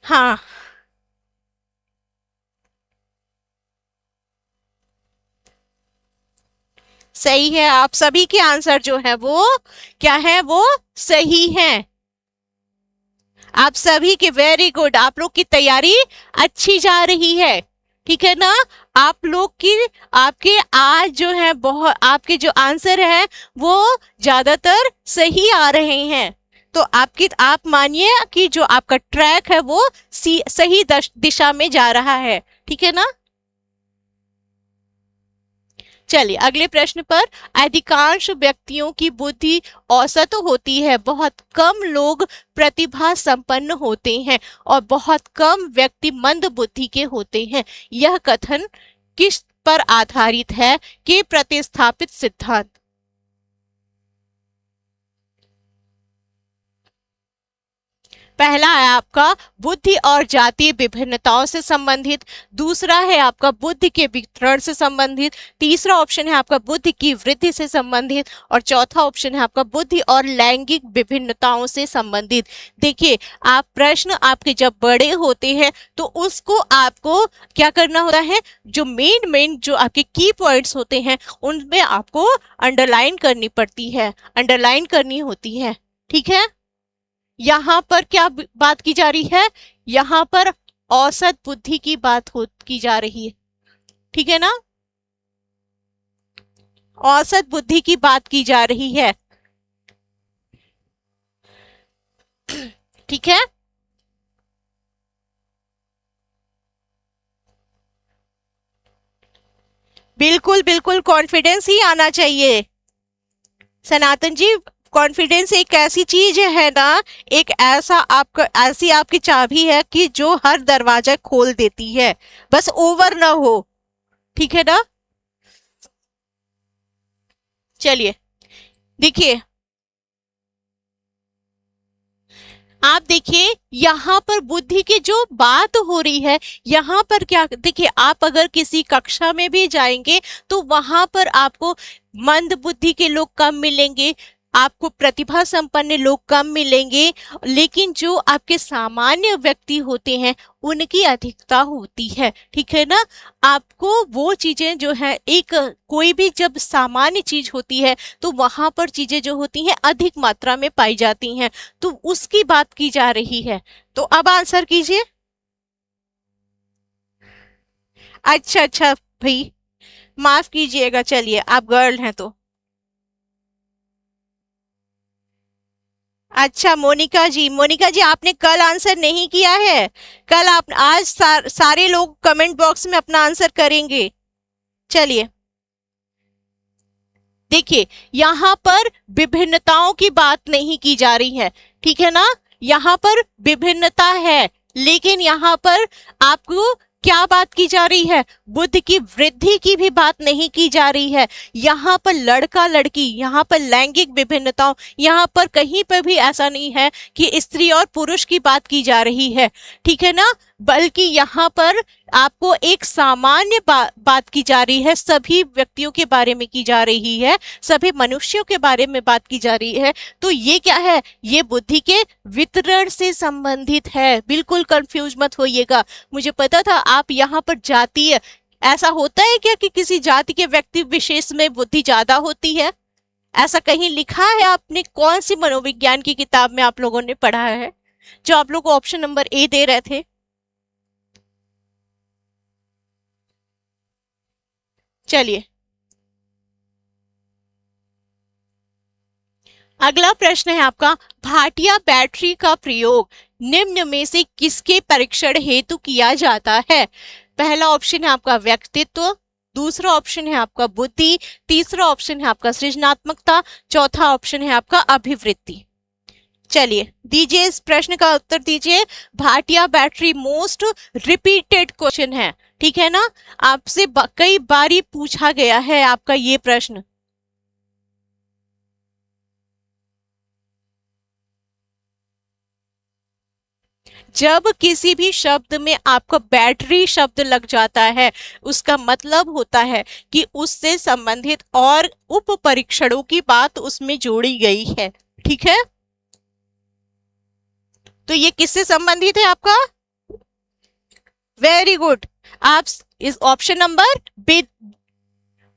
हाँ सही है, आप सभी के आंसर जो है वो क्या है? वो सही है। आप सभी के वेरी गुड, आप लोग की तैयारी अच्छी जा रही है, ठीक है ना? आप लोग की आपके आज जो है बहुत, आपके जो आंसर है वो ज्यादातर सही आ रहे हैं। तो आपकी, आप मानिए कि जो आपका ट्रैक है वो सही दिशा में जा रहा है, ठीक है ना? चलिए अगले प्रश्न पर, अधिकांश व्यक्तियों की बुद्धि औसत होती है, बहुत कम लोग प्रतिभा संपन्न होते हैं और बहुत कम व्यक्ति मंद बुद्धि के होते हैं। यह कथन किस पर आधारित है? कि प्रतिस्थापित सिद्धांत। पहला है आपका बुद्धि और जातीय विभिन्नताओं से संबंधित, दूसरा है आपका बुद्धि के वितरण से संबंधित, तीसरा ऑप्शन है आपका बुद्धि की वृद्धि से संबंधित, और चौथा ऑप्शन है आपका बुद्धि और लैंगिक विभिन्नताओं से संबंधित। देखिए आप प्रश्न आपके जब बड़े होते हैं तो उसको आपको क्या करना होता है? जो मेन जो आपके की पॉइंट्स होते हैं उनमें आपको अंडरलाइन करनी पड़ती है, अंडरलाइन करनी होती है, ठीक है? यहां पर क्या बात की जा रही है? यहां पर औसत बुद्धि की बात की जा रही है, ठीक है ना? औसत बुद्धि की बात की जा रही है, ठीक है? बिल्कुल बिल्कुल कॉन्फिडेंस ही आना चाहिए सनातन जी। कॉन्फिडेंस एक ऐसी चीज है ना, एक ऐसा आपका, ऐसी आपकी चाबी है कि जो हर दरवाजा खोल देती है, बस ओवर ना हो, ठीक है ना? चलिए देखिए, आप देखिए यहाँ पर बुद्धि की जो बात हो रही है, यहाँ पर क्या, देखिए आप अगर किसी कक्षा में भी जाएंगे तो वहां पर आपको मंद बुद्धि के लोग कम मिलेंगे, आपको प्रतिभा संपन्न लोग कम मिलेंगे, लेकिन जो आपके सामान्य व्यक्ति होते हैं उनकी अधिकता होती है, ठीक है ना? आपको वो चीजें जो है, एक कोई भी जब सामान्य चीज होती है तो वहां पर चीजें जो होती हैं अधिक मात्रा में पाई जाती हैं, तो उसकी बात की जा रही है। तो अब आंसर कीजिए। अच्छा अच्छा भाई, माफ कीजिएगा, चलिए आप गर्ल हैं तो। अच्छा मोनिका जी आपने कल आंसर नहीं किया है, कल आप, आज सारे लोग कमेंट बॉक्स में अपना आंसर करेंगे। चलिए देखिए यहाँ पर विभिन्नताओं की बात नहीं की जा रही है, ठीक है ना। यहाँ पर विभिन्नता है, लेकिन यहाँ पर आपको क्या बात की जा रही है, बुद्धि की वृद्धि की भी बात नहीं की जा रही है। यहाँ पर लड़का लड़की, यहाँ पर लैंगिक विभिन्नताओं, यहाँ पर कहीं पर भी ऐसा नहीं है कि स्त्री और पुरुष की बात की जा रही है, ठीक है ना। बल्कि यहाँ पर आपको एक सामान्य बात की जा रही है, सभी व्यक्तियों के बारे में की जा रही है, सभी मनुष्यों के बारे में बात की जा रही है। तो ये क्या है, ये बुद्धि के वितरण से संबंधित है। बिल्कुल कंफ्यूज मत होइएगा। मुझे पता था आप यहाँ पर जातीय, ऐसा होता है क्या कि किसी जाति के व्यक्ति विशेष में बुद्धि ज्यादा होती है? ऐसा कहीं लिखा है आपने? कौन सी मनोविज्ञान की किताब में आप लोगों ने पढ़ा है जो आप लोग को ऑप्शन नंबर ए दे रहे थे? चलिए अगला प्रश्न है आपका, भाटिया बैटरी का प्रयोग निम्न में से किसके परीक्षण हेतु किया जाता है? पहला ऑप्शन है आपका व्यक्तित्व, दूसरा ऑप्शन है आपका बुद्धि, तीसरा ऑप्शन है आपका सृजनात्मकता, चौथा ऑप्शन है आपका अभिवृत्ति। चलिए दीजिए इस प्रश्न का उत्तर दीजिए। Bhatia battery most repeated question है, ठीक है ना। आपसे कई बारी पूछा गया है आपका ये प्रश्न। जब किसी भी शब्द में आपका बैटरी शब्द लग जाता है, उसका मतलब होता है कि उससे संबंधित और उप परीक्षणों की बात उसमें जोड़ी गई है, ठीक है। तो ये किससे संबंधित है आपका? वेरी गुड, आप इस ऑप्शन नंबर बी,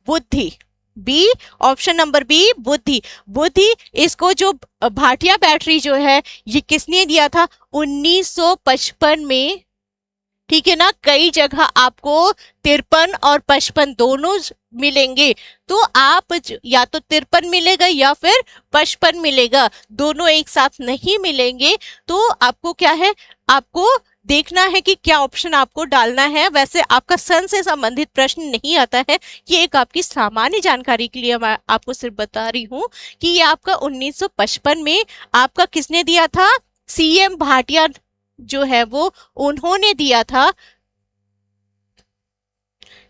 बुद्धि, बी, ऑप्शन नंबर बी बुद्धि। बुद्धि, इसको जो भाटिया बैटरी जो है ये किसने दिया था? 1955 में, ठीक है ना। कई जगह आपको 53 और 55 दोनों मिलेंगे, तो आप या तो 53 मिलेगा या फिर 55 मिलेगा, दोनों एक साथ नहीं मिलेंगे। तो आपको क्या है, आपको देखना है कि क्या ऑप्शन आपको डालना है। वैसे आपका सन से संबंधित प्रश्न नहीं आता है, ये एक आपकी सामान्य जानकारी के लिए मैं आपको सिर्फ बता रही हूँ कि ये आपका 1955 में आपका किसने दिया था? सीएम भाटिया जो है वो उन्होंने दिया था,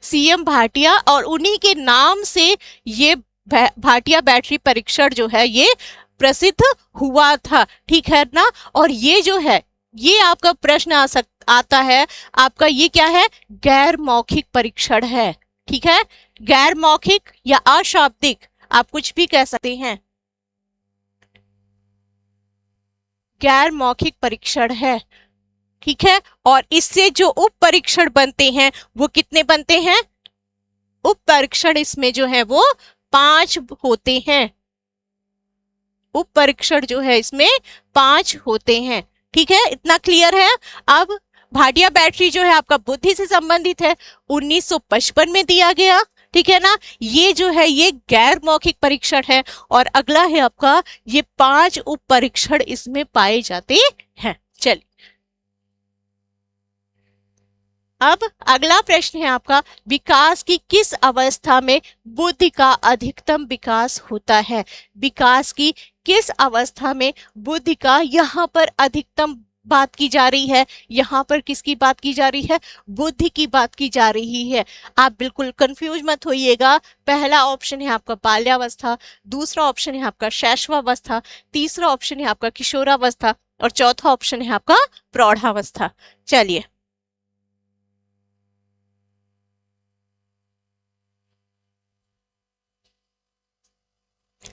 सीएम भाटिया, और उन्हीं के नाम से ये भाटिया बैटरी परीक्षण जो है ये प्रसिद्ध हुआ था, ठीक है ना। और ये जो है ये आपका प्रश्न आता है आपका, ये क्या है? गैर मौखिक परीक्षण है, ठीक है। गैर मौखिक या अशाब्दिक आप कुछ भी कह सकते हैं, गैर मौखिक परीक्षण है, ठीक है। और इससे जो उप परीक्षण बनते हैं वो कितने बनते हैं? उप परीक्षण इसमें जो है वो 5 होते हैं। उप परीक्षण जो है इसमें 5 होते हैं, ठीक है। इतना क्लियर है। अब भाटिया बैटरी जो है आपका बुद्धि से संबंधित है, 1955 में दिया गया, ठीक है ना। ये जो है ये गैर मौखिक परीक्षण है। और अगला है आपका, ये 5 उप परीक्षण इसमें पाए जाते हैं। चलिए अब अगला प्रश्न है आपका, विकास की किस अवस्था में बुद्धि का अधिकतम विकास होता है? विकास की किस अवस्था में बुद्धि का, यहाँ पर अधिकतम बात की जा रही है, यहाँ पर किसकी बात की जा रही है? बुद्धि की बात की जा रही है। आप बिल्कुल कंफ्यूज मत होइएगा। पहला ऑप्शन है आपका बाल्यावस्था, दूसरा ऑप्शन है आपका शैशवावस्था, तीसरा ऑप्शन है आपका किशोरावस्था, और चौथा ऑप्शन है आपका प्रौढ़ावस्था। चलिए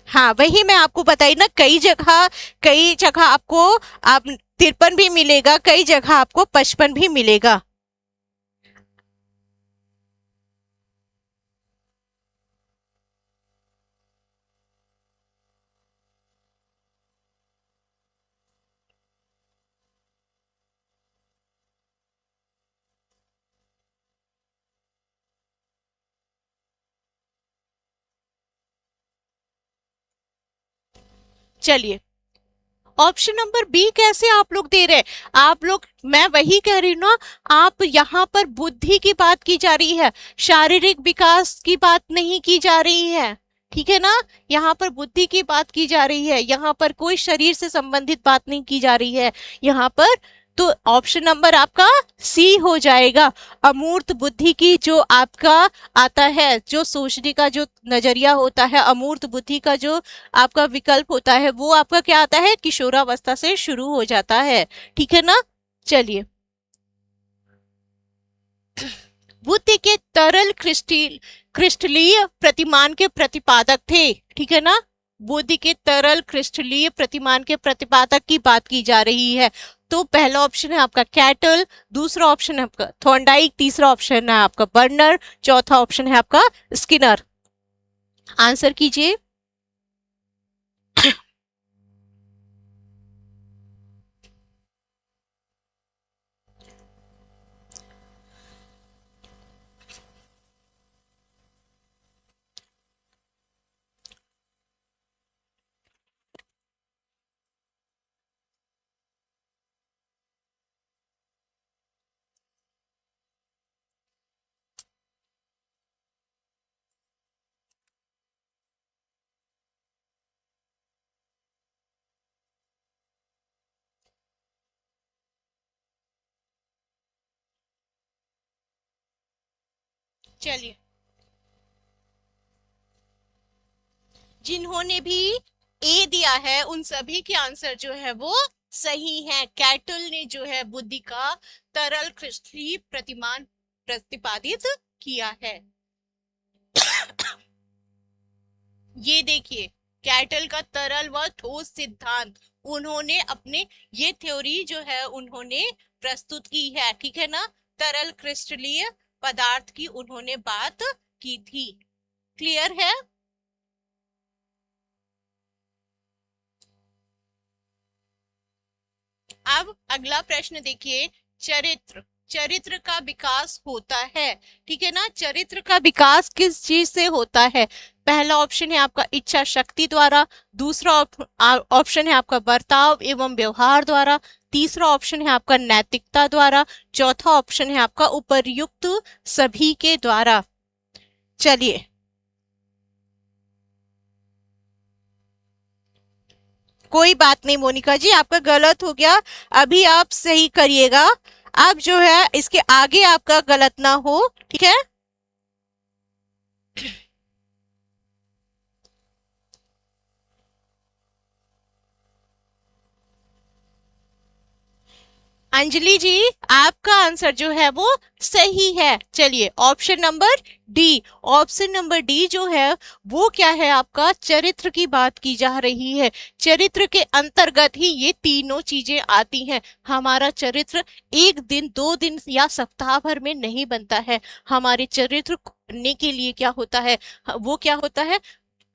हाँ, वही मैं आपको बताई ना, कई जगह आपको आप 53 भी मिलेगा, कई जगह आपको 55 भी मिलेगा। चलिए ऑप्शन नंबर बी कैसे आप लोग दे रहे हैं? आप लोग, मैं वही कह रही हूँ ना, आप यहाँ पर बुद्धि की बात की जा रही है, शारीरिक विकास की बात नहीं की जा रही है, ठीक है ना। यहाँ पर बुद्धि की बात की जा रही है, यहाँ पर कोई शरीर से संबंधित बात नहीं की जा रही है यहाँ पर। तो ऑप्शन नंबर आपका सी हो जाएगा। अमूर्त बुद्धि की जो आपका आता है, जो सोचने का जो नजरिया होता है, अमूर्त बुद्धि का जो आपका विकल्प होता है, वो आपका क्या आता है, किशोरावस्था से शुरू हो जाता है। ठीक है ना। चलिए, बुद्धि के तरल क्रिस्टलीय प्रतिमान के प्रतिपादक थे। ठीक है ना। बुद्धि के तरल क्रिस्टलीय प्रतिमान के प्रतिपादक की बात की जा रही है। तो पहला ऑप्शन है आपका कैटल, दूसरा ऑप्शन है आपका थॉर्नडाइक, तीसरा ऑप्शन है आपका बर्नर, चौथा ऑप्शन है आपका स्किनर। आंसर कीजिए। चलिए, जिन्होंने भी ए दिया है उन सभी के आंसर जो है वो सही है। कैटल ने जो है बुद्धि का तरल क्रिस्टलीय प्रतिमान प्रतिपादित किया है। ये देखिए, कैटल का तरल व ठोस सिद्धांत, उन्होंने अपने ये थ्योरी जो है उन्होंने प्रस्तुत की है। ठीक है ना। तरल क्रिस्टलीय पदार्थ की उन्होंने बात की थी। क्लियर है। अब अगला प्रश्न देखिए, चरित्र चरित्र का विकास होता है। ठीक है ना। चरित्र का विकास किस चीज से होता है। पहला ऑप्शन है आपका इच्छा शक्ति द्वारा, दूसरा ऑप्शन है आपका बर्ताव एवं व्यवहार द्वारा, तीसरा ऑप्शन है आपका नैतिकता द्वारा, चौथा ऑप्शन है आपका उपर्युक्त सभी के द्वारा। चलिए, कोई बात नहीं मोनिका जी, आपका गलत हो गया, अभी आप सही करिएगा। अब जो है इसके आगे आपका गलत ना हो। ठीक है। अंजलि जी, आपका आंसर जो है वो सही है। चलिए, option number D, option number D जो है वो क्या है, आपका चरित्र की बात की जा रही है। चरित्र के अंतर्गत ही ये तीनों चीजें आती हैं। हमारा चरित्र एक दिन, दो दिन या सप्ताह भर में नहीं बनता है। हमारे चरित्र बनने के लिए क्या होता है, वो क्या होता है,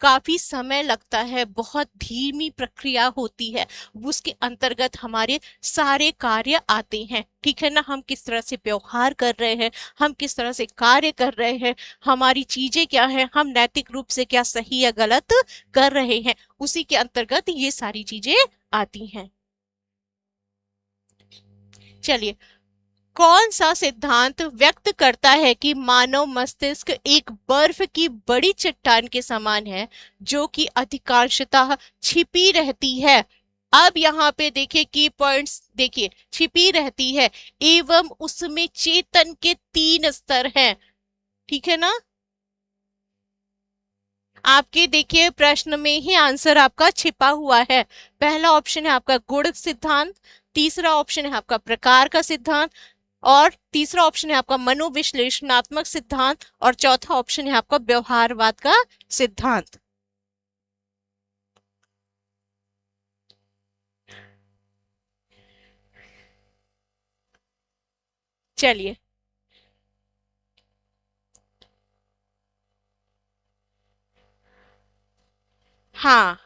काफी समय लगता है, बहुत धीमी प्रक्रिया होती है। उसके अंतर्गत हमारे सारे कार्य आते हैं। ठीक है ना। हम किस तरह से व्यवहार कर रहे हैं, हम किस तरह से कार्य कर रहे हैं, हमारी चीजें क्या है, हम नैतिक रूप से क्या सही या गलत कर रहे हैं, उसी के अंतर्गत ये सारी चीजें आती हैं। चलिए, कौन सा सिद्धांत व्यक्त करता है कि मानव मस्तिष्क एक बर्फ की बड़ी चट्टान के समान है जो कि अधिकांशतः छिपी रहती है। अब यहाँ पे देखिए की पॉइंट्स देखिए, छिपी रहती है एवं उसमें चेतन के 3 स्तर हैं। ठीक है ना। आपके देखिए प्रश्न में ही आंसर आपका छिपा हुआ है। पहला ऑप्शन है आपका गुण सिद्धांत, तीसरा ऑप्शन है आपका प्रकार का सिद्धांत, और तीसरा ऑप्शन है आपका मनोविश्लेषणात्मक सिद्धांत, और चौथा ऑप्शन है आपका व्यवहारवाद का सिद्धांत। चलिए, हाँ,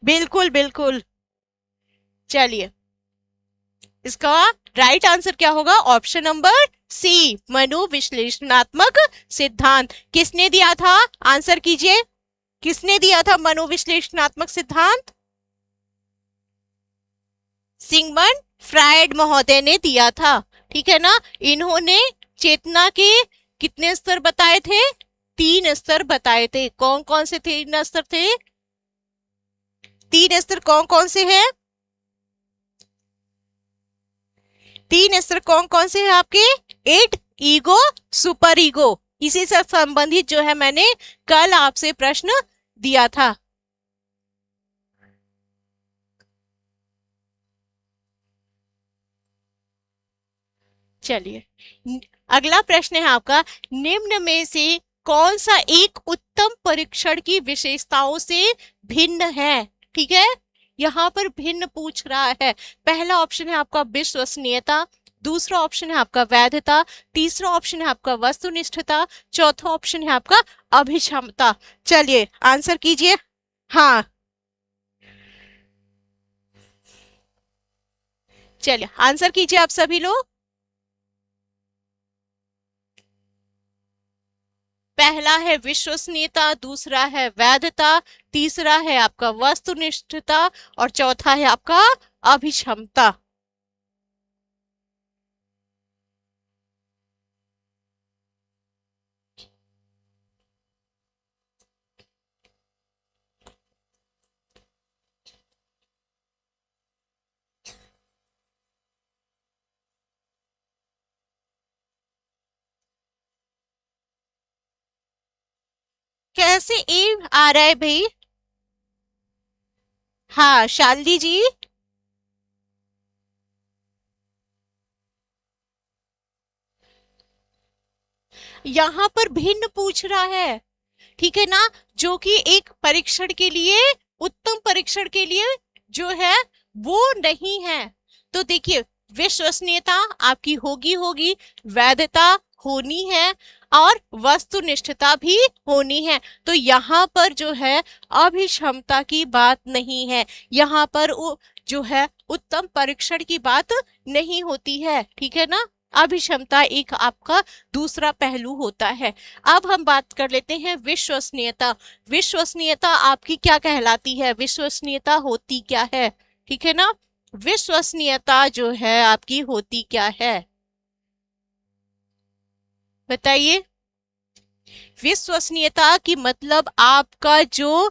बिल्कुल बिल्कुल। चलिए, इसका राइट आंसर क्या होगा, ऑप्शन नंबर सी, मनोविश्लेषणात्मक सिद्धांत। किसने दिया था, आंसर कीजिए, किसने दिया था मनोविश्लेषणात्मक सिद्धांत। सिगमंड फ्रायड महोदय ने दिया था। ठीक है ना। इन्होंने चेतना के कितने स्तर बताए थे, 3 स्तर बताए थे। कौन कौन से 3 स्तर थे? 3 स्तर कौन कौन से हैं? 3 स्तर कौन कौन से हैं आपके? It, ego, super ego. इसी से संबंधित जो है मैंने कल आपसे प्रश्न दिया था। चलिए, अगला प्रश्न है आपका, निम्न में से कौन सा एक उत्तम परीक्षण की विशेषताओं से भिन्न है? ठीक है, यहाँ पर भिन्न पूछ रहा है। पहला ऑप्शन है आपका विश्वसनीयता, दूसरा ऑप्शन है आपका वैधता, तीसरा ऑप्शन है आपका वस्तुनिष्ठता, चौथा ऑप्शन है आपका अभिक्षमता। चलिए आंसर कीजिए। हाँ, चलिए आंसर कीजिए आप सभी लोग। पहला है विश्वसनीयता, दूसरा है वैधता, तीसरा है आपका वस्तुनिष्ठता और चौथा है आपका अभिक्षमता। कैसे ए आ रहा है भाई? हाँ शालिनी जी। यहाँ पर भिन्न पूछ रहा है, ठीक है ना, जो कि एक परीक्षण के लिए, उत्तम परीक्षण के लिए जो है वो नहीं है। तो देखिए, विश्वसनीयता आपकी होगी होगी, वैधता होनी है और वस्तुनिष्ठता भी होनी है। तो यहाँ पर जो है अभिक्षमता की बात नहीं है, यहाँ पर जो है उत्तम परीक्षण की बात नहीं होती है, ठीक है ना। अभिक्षमता एक आपका दूसरा पहलू होता है। अब हम बात कर लेते हैं विश्वसनीयता। विश्वसनीयता आपकी क्या कहलाती है? विश्वसनीयता होती क्या है? ठीक है ना, विश्वसनीयता जो है आपकी होती क्या है? बताइए। विश्वसनीयता की मतलब आपका जो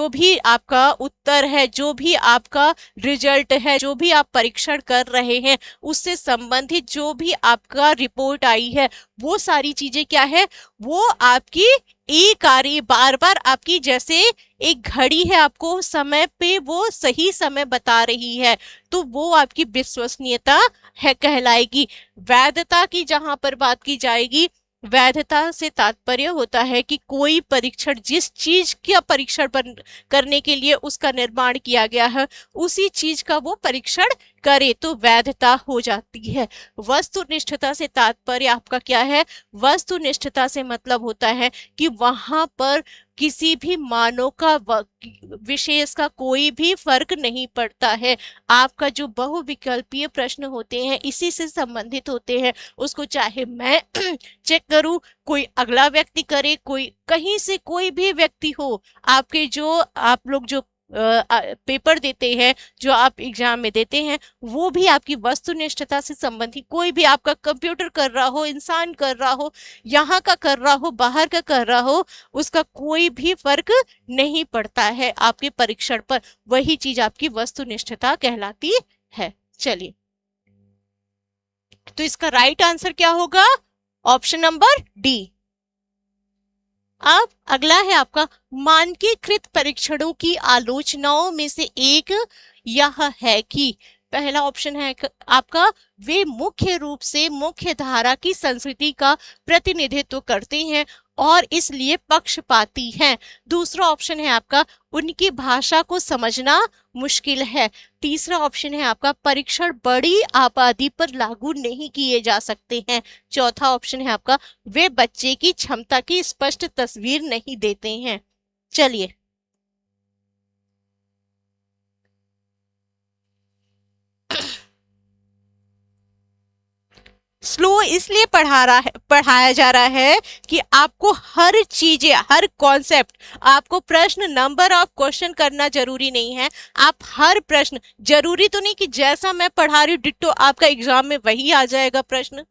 भी आपका उत्तर है, जो भी आपका रिजल्ट है, जो भी आप परीक्षण कर रहे हैं, उससे संबंधित जो भी आपका रिपोर्ट आई है, वो सारी चीजें क्या है, वो आपकी एक आ रही, बार बार आपकी, जैसे एक घड़ी है, आपको समय पे वो सही समय बता रही है, तो वो आपकी विश्वसनीयता है कहलाएगी। वैधता की जहां पर बात की जाएगी, वैधता से तात्पर्य होता है कि कोई परीक्षण, जिस चीज का परीक्षण करने के लिए उसका निर्माण किया गया है, उसी चीज का वो परीक्षण करे तो वैधता हो जाती है। वस्तुनिष्ठता से तात्पर्य आपका क्या है? वस्तुनिष्ठता से मतलब होता है कि वहां पर किसी भी मानव का विशेष का कोई भी फर्क नहीं पड़ता है। आपका जो बहुविकल्पीय प्रश्न होते हैं इसी से संबंधित होते हैं, उसको चाहे मैं चेक करूं, कोई अगला व्यक्ति करे, कोई कहीं से कोई भी व्यक्ति हो, आपके जो आप लोग जो पेपर देते हैं, जो आप एग्जाम में देते हैं, वो भी आपकी वस्तुनिष्ठता से संबंधित, कोई भी आपका कंप्यूटर कर रहा हो, इंसान कर रहा हो, यहाँ का कर रहा हो, बाहर का कर रहा हो, उसका कोई भी फर्क नहीं पड़ता है आपके परीक्षण पर। वही चीज आपकी वस्तुनिष्ठता कहलाती है। चलिए, तो इसका राइट आंसर क्या होगा? Option number D. अब अगला है आपका, मानकीकृत परीक्षणों की आलोचनाओं में से एक यह है कि, पहला ऑप्शन है आपका, वे मुख्य रूप से मुख्य धारा की संस्कृति का प्रतिनिधित्व करते हैं और इसलिए पक्षपाती हैं। दूसरा ऑप्शन है आपका, उनकी भाषा को समझना मुश्किल है। तीसरा ऑप्शन है आपका, परीक्षण बड़ी आबादी पर लागू नहीं किए जा सकते हैं। चौथा ऑप्शन है आपका, वे बच्चे की क्षमता की स्पष्ट तस्वीर नहीं देते हैं। चलिए, स्लो इसलिए पढ़ाया जा रहा है कि आपको हर चीजें, हर कॉन्सेप्ट, आपको प्रश्न, नंबर ऑफ क्वेश्चन करना जरूरी नहीं है। आप हर प्रश्न, जरूरी तो नहीं कि जैसा मैं पढ़ा रही हूँ डिट्टो आपका एग्जाम में वही आ जाएगा प्रश्न,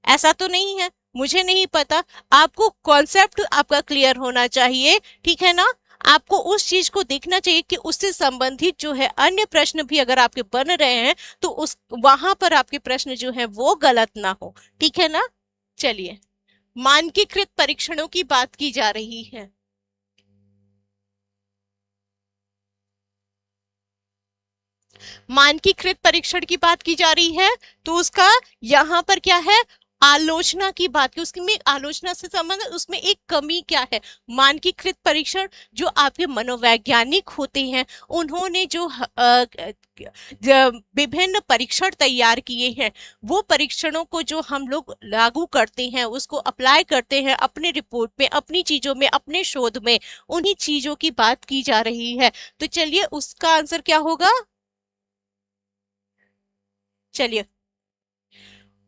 ऐसा तो नहीं है। मुझे नहीं पता, आपको कॉन्सेप्ट आपका क्लियर होना चाहिए, ठीक है ना। आपको उस चीज को देखना चाहिए कि उससे संबंधित जो है अन्य प्रश्न भी अगर आपके बन रहे हैं तो उस वहां पर आपके प्रश्न जो है वो गलत ना हो, ठीक है ना। चलिए, मानकीकृत परीक्षणों की बात की जा रही है। मानकीकृत परीक्षण की बात की जा रही है, तो उसका यहाँ पर क्या है, आलोचना की बात की, उसकी में आलोचना से संबंध, उसमें एक कमी क्या है। मानकीकृत परीक्षण जो आपके मनोवैज्ञानिक होते हैं, उन्होंने जो विभिन्न परीक्षण तैयार किए हैं, वो परीक्षणों को जो हम लोग लागू करते हैं, उसको अप्लाई करते हैं अपने रिपोर्ट में, अपनी चीजों में, अपने शोध में, उन्हीं चीजों की बात की जा रही है। तो चलिए, उसका आंसर क्या होगा। चलिए,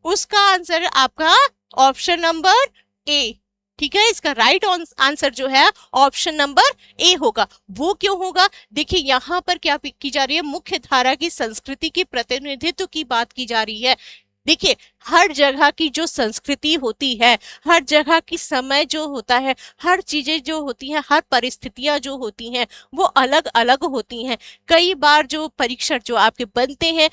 उसका आंसर आपका ऑप्शन नंबर ए, ठीक है। इसका राइट आंसर जो है ऑप्शन नंबर ए होगा। वो क्यों होगा, देखिए यहाँ पर क्या की जा रही है, मुख्य धारा की संस्कृति की प्रतिनिधित्व की बात की जा रही है। देखिए, हर जगह की जो संस्कृति होती है, हर जगह की समय जो होता है, हर चीजें जो होती हैं, हर परिस्थितियां जो होती हैं, वो अलग अलग होती हैं। कई बार जो परीक्षण जो आपके बनते हैं,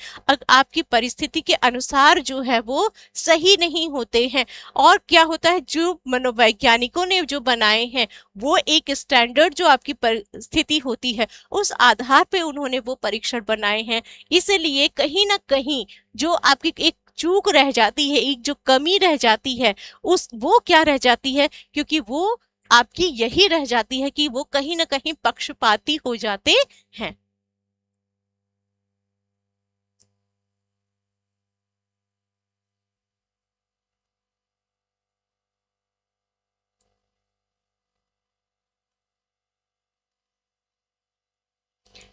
आपकी परिस्थिति के अनुसार जो है वो सही नहीं होते हैं। और क्या होता है, जो मनोवैज्ञानिकों ने जो बनाए हैं, वो एक स्टैंडर्ड जो आपकी परिस्थिति होती है, उस आधार पे उन्होंने वो परीक्षण बनाए हैं। इसलिए कहीं ना कहीं जो आपकी एक चूक रह जाती है, एक जो कमी रह जाती है, उस वो क्या रह जाती है, क्योंकि वो आपकी यही रह जाती है कि वो कहीं ना कहीं पक्षपाती हो जाते हैं।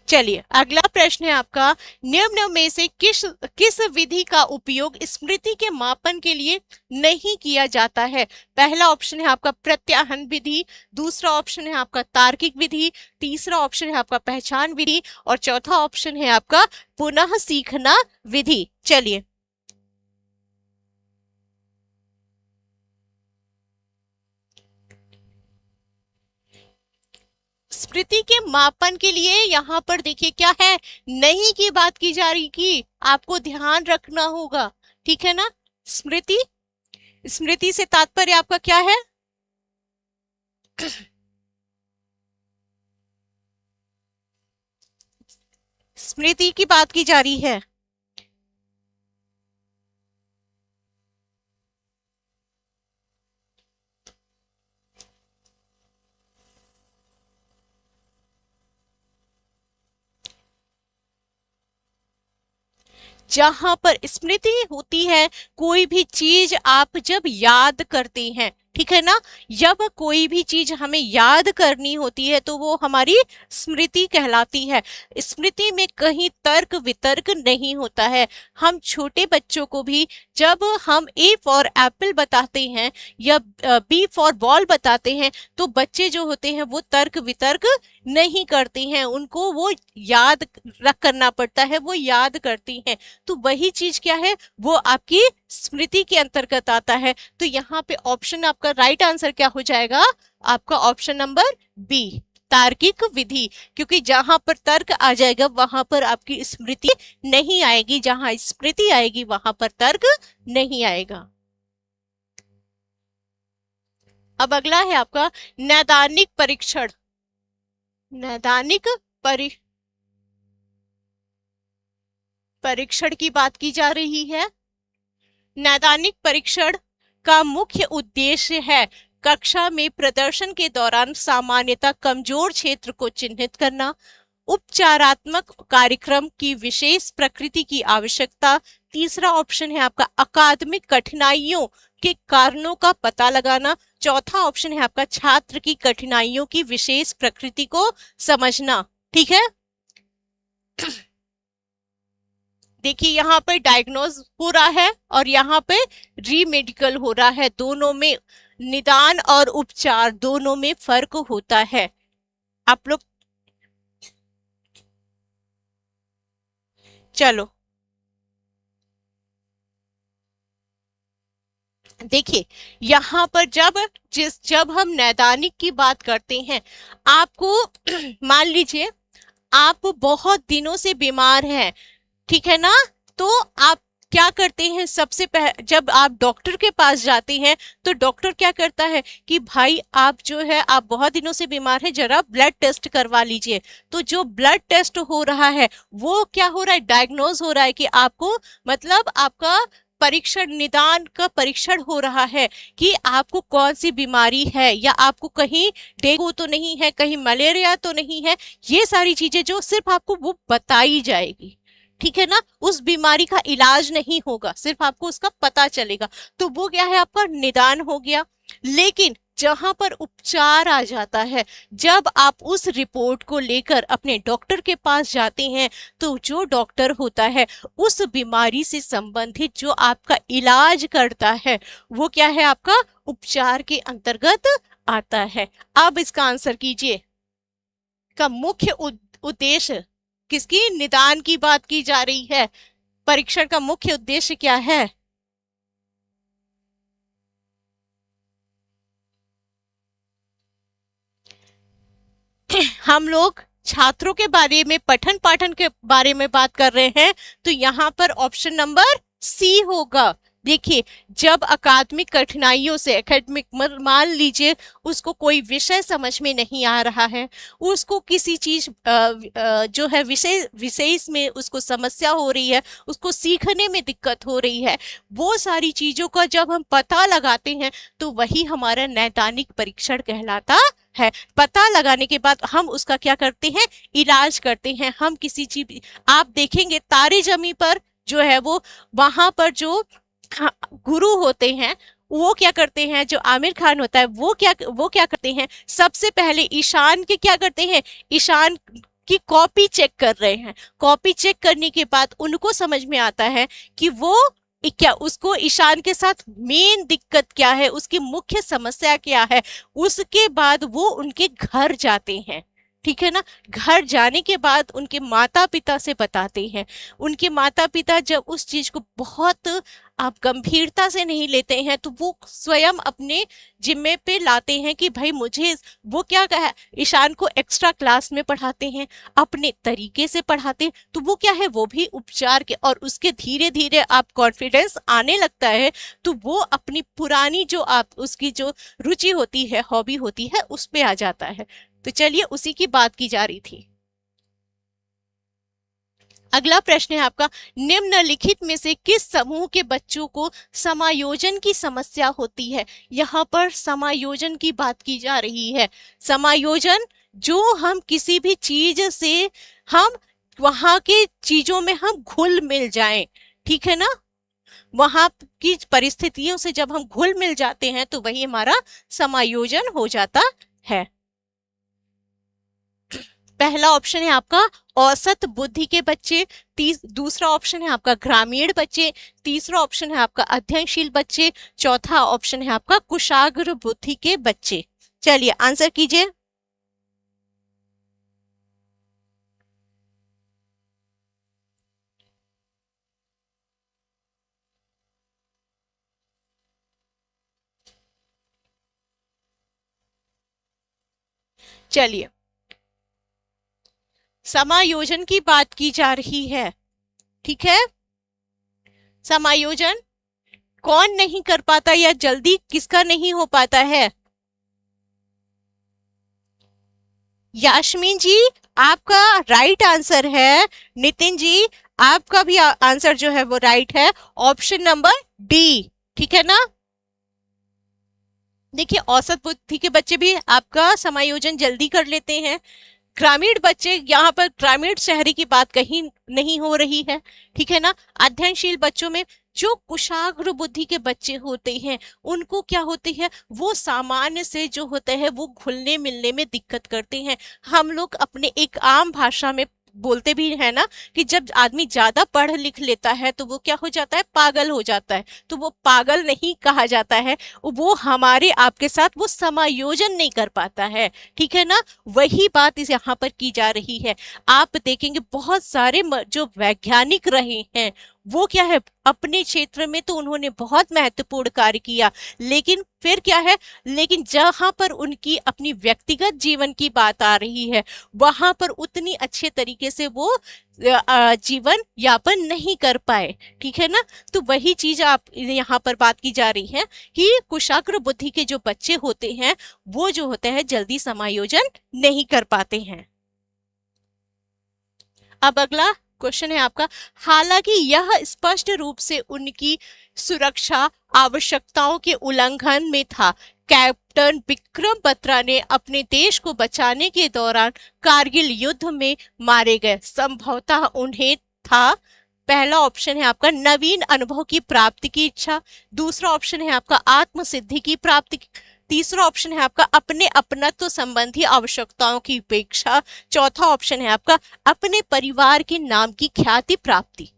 चलिए, अगला प्रश्न है आपका, निम्न में से किस किस विधि का उपयोग स्मृति के मापन के लिए नहीं किया जाता है। पहला ऑप्शन है आपका प्रत्याहन विधि, दूसरा ऑप्शन है आपका तार्किक विधि, तीसरा ऑप्शन है आपका पहचान विधि, और चौथा ऑप्शन है आपका पुनः सीखना विधि। चलिए, स्मृति के मापन के लिए यहाँ पर देखिए क्या है, नहीं की बात की जा रही, की आपको ध्यान रखना होगा, ठीक है ना। स्मृति, स्मृति से तात्पर्य आपका क्या है, स्मृति की बात की जा रही है। जहां पर स्मृति होती है, कोई भी चीज आप जब याद करते हैं, ठीक है ना, जब कोई भी चीज हमें याद करनी होती है तो वो हमारी स्मृति कहलाती है। स्मृति में कहीं तर्क वितर्क नहीं होता है। हम छोटे बच्चों को भी जब हम ए फॉर एप्पल बताते हैं या बी फॉर बॉल बताते हैं, तो बच्चे जो होते हैं वो तर्क वितर्क नहीं करते हैं, उनको वो याद रख करना पड़ता है, वो याद करती हैं। तो वही चीज क्या है, वो आपकी स्मृति के अंतर्गत आता है। तो यहाँ पे ऑप्शन आपका राइट आंसर क्या हो जाएगा, आपका ऑप्शन नंबर बी, तार्किक विधि। क्योंकि जहां पर तर्क आ जाएगा वहां पर आपकी स्मृति नहीं आएगी, जहां स्मृति आएगी वहां पर तर्क नहीं आएगा। अब अगला है आपका नैदानिक परीक्षण। नैदानिक परी परीक्षण की बात की जा रही है। नैदानिक परीक्षण का मुख्य उद्देश्य है कक्षा में प्रदर्शन के दौरान सामान्यतः कमजोर क्षेत्र को चिन्हित करना, उपचारात्मक कार्यक्रम की विशेष प्रकृति की आवश्यकता, तीसरा ऑप्शन है आपका अकादमिक कठिनाइयों के कारणों का पता लगाना, चौथा ऑप्शन है आपका छात्र की कठिनाइयों की विशेष प्रकृति को समझना, ठीक है। देखिए, यहाँ पे डायग्नोज हो रहा है और यहाँ पे रीमेडिकल हो रहा है, दोनों में निदान और उपचार दोनों में फर्क होता है। आप लोग चलो, देखिए यहाँ पर जब हम नैदानिक की बात करते हैं, आपको मान लीजिए आप बहुत दिनों से बीमार हैं, ठीक है ना, तो आप क्या करते हैं, सबसे पहले जब आप डॉक्टर के पास जाते हैं तो डॉक्टर क्या करता है कि भाई आप जो है आप बहुत दिनों से बीमार हैं, जरा ब्लड टेस्ट करवा लीजिए। तो जो ब्लड टेस्ट हो रहा है वो क्या हो रहा है, डायग्नोज हो रहा है कि आपको मतलब आपका परीक्षण, निदान का परीक्षण हो रहा है कि आपको कौन सी बीमारी है, या आपको कहीं डेंगू तो नहीं है, कहीं मलेरिया तो नहीं है। ये सारी चीजें जो सिर्फ आपको वो बताई जाएगी, ठीक है ना, उस बीमारी का इलाज नहीं होगा, सिर्फ आपको उसका पता चलेगा। तो वो क्या है, आपका निदान हो गया। लेकिन जहां पर उपचार आ जाता है, जब आप उस रिपोर्ट को लेकर अपने डॉक्टर के पास जाते हैं, तो जो डॉक्टर होता है उस बीमारी से संबंधित जो आपका इलाज करता है वो क्या है, आपका उपचार के अंतर्गत आता है। अब इसका आंसर कीजिए, का मुख्य उद्देश्य किसकी, निदान की बात की जा रही है, परीक्षण का मुख्य उद्देश्य क्या है? हम लोग छात्रों के बारे में, पठन पाठन के बारे में बात कर रहे हैं, तो यहाँ पर ऑप्शन नंबर सी होगा। देखिए जब अकादमिक कठिनाइयों से, एकेडमिक मान लीजिए उसको कोई विषय समझ में नहीं आ रहा है, उसको किसी चीज जो है विषय में उसको समस्या हो रही है, उसको सीखने में दिक्कत हो रही है, वो सारी चीजों का जब हम पता लगाते हैं तो वही हमारा नैदानिक परीक्षण कहलाता है। पता लगाने के बाद हम उसका क्या करते हैं, इलाज करते हैं। हम किसी चीज, आप देखेंगे तारे जमी पर जो है वो, वहां पर जो गुरु होते हैं वो क्या करते हैं, जो आमिर खान होता है वो क्या करते हैं, सबसे पहले ईशान के क्या करते हैं, ईशान की कॉपी चेक कर रहे हैं। कॉपी चेक करने के बाद उनको समझ में आता है कि वो क्या, उसको ईशान के साथ मेन दिक्कत क्या है, उसकी मुख्य समस्या क्या है। उसके बाद वो उनके घर जाते हैं, ठीक है ना, घर जाने के बाद उनके माता पिता से बताते हैं। उनके माता पिता जब उस चीज को बहुत आप गंभीरता से नहीं लेते हैं तो वो स्वयं अपने जिम्मे पे लाते हैं कि भाई मुझे, वो क्या कहा, ईशान को एक्स्ट्रा क्लास में पढ़ाते हैं, अपने तरीके से पढ़ाते हैं। तो वो क्या है, वो भी उपचार के, और उसके धीरे धीरे आप कॉन्फिडेंस आने लगता है तो वो अपनी पुरानी जो आप उसकी जो रुचि होती है, हॉबी होती है, उस पे आ जाता है। तो चलिए उसी की बात की जा रही थी। अगला प्रश्न है आपका, निम्नलिखित में से किस समूह के बच्चों को समायोजन की समस्या होती है? यहाँ पर समायोजन की बात की जा रही है। समायोजन, जो हम किसी भी चीज से, हम वहां के चीजों में हम घुल मिल जाएं, ठीक है ना, वहां की परिस्थितियों से जब हम घुल मिल जाते हैं तो वही हमारा समायोजन हो जाता है। पहला ऑप्शन है आपका औसत बुद्धि के बच्चे, दूसरा ऑप्शन है आपका ग्रामीण बच्चे, तीसरा ऑप्शन है आपका अध्ययनशील बच्चे, चौथा ऑप्शन है आपका कुशाग्र बुद्धि के बच्चे। चलिए आंसर कीजिए। चलिए समायोजन की बात की जा रही है, ठीक है। समायोजन कौन नहीं कर पाता या जल्दी किसका नहीं हो पाता है? यास्मीन जी आपका राइट आंसर है। नितिन जी आपका भी आंसर जो है वो राइट है, ऑप्शन नंबर डी, ठीक है ना। देखिए औसत बुद्धि के बच्चे भी आपका समायोजन जल्दी कर लेते हैं। ग्रामीण बच्चे, यहाँ पर ग्रामीण शहरी की बात कहीं नहीं हो रही है, ठीक है ना। अध्ययनशील बच्चों में जो कुशाग्र बुद्धि के बच्चे होते हैं उनको क्या होती है, वो सामान्य से जो होते हैं वो घुलने मिलने में दिक्कत करते हैं। हम लोग अपने एक आम भाषा में बोलते भी है ना कि जब आदमी ज्यादा पढ़ लिख लेता है तो वो क्या हो जाता है, पागल हो जाता है। तो वो पागल नहीं कहा जाता है, वो हमारे आपके साथ वो समायोजन नहीं कर पाता है, ठीक है ना। वही बात इस यहाँ पर की जा रही है। आप देखेंगे बहुत सारे जो वैज्ञानिक रहे हैं वो क्या है, अपने क्षेत्र में तो उन्होंने बहुत महत्वपूर्ण कार्य किया, लेकिन फिर क्या है, लेकिन जहां पर उनकी अपनी व्यक्तिगत जीवन की बात आ रही है वहां पर उतनी अच्छे तरीके से वो जीवन यापन नहीं कर पाए। ठीक है ना, तो वही चीज आप यहाँ पर बात की जा रही है कि कुशाग्र बुद्धि के जो बच्चे होते हैं वो जो होते हैं जल्दी समायोजन नहीं कर पाते हैं। अब अगला क्वेश्चन है आपका, हालांकि यह स्पष्ट रूप से उनकी सुरक्षा आवश्यकताओं के उल्लंघन में था, कैप्टन विक्रम बत्रा ने अपने देश को बचाने के दौरान कारगिल युद्ध में मारे गए। संभवतः उन्हें था, पहला ऑप्शन है आपका नवीन अनुभव की प्राप्ति की इच्छा, दूसरा ऑप्शन है आपका आत्मसिद्धि की प्राप्ति, तीसरा ऑप्शन है आपका अपने अपनत्व संबंधी आवश्यकताओं की उपेक्षा, चौथा ऑप्शन है आपका अपने परिवार के नाम की ख्याति प्राप्ति।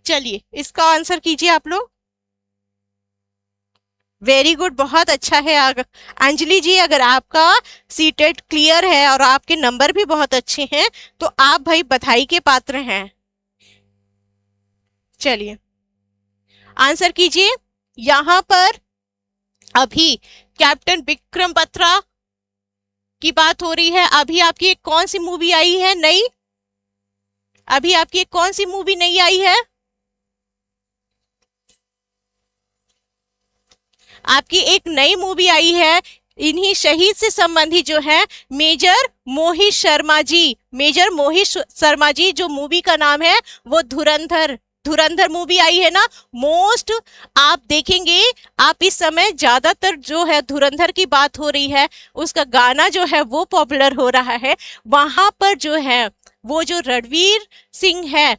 चलिए इसका आंसर कीजिए आप लोग। वेरी गुड, बहुत अच्छा है अंजलि जी, अगर आपका सीटेट क्लियर है और आपके नंबर भी बहुत अच्छे हैं तो आप भाई बधाई के पात्र हैं। चलिए आंसर कीजिए। यहां पर अभी कैप्टन विक्रम बत्रा की बात हो रही है। अभी आपकी एक कौन सी मूवी आई है नई, अभी आपकी एक कौन सी मूवी नई आई है, आपकी एक नई मूवी आई है इन्हीं शहीद से संबंधित जो है मेजर मोहित शर्मा जी, मेजर मोहित शर्मा जी, जो मूवी का नाम है वो धुरंधर, धुरंधर मूवी आई है ना। मोस्ट आप देखेंगे, आप इस समय ज्यादातर जो है धुरंधर की बात हो रही है, उसका गाना जो है वो पॉपुलर हो रहा है। वहां पर जो है वो जो रणवीर सिंह है,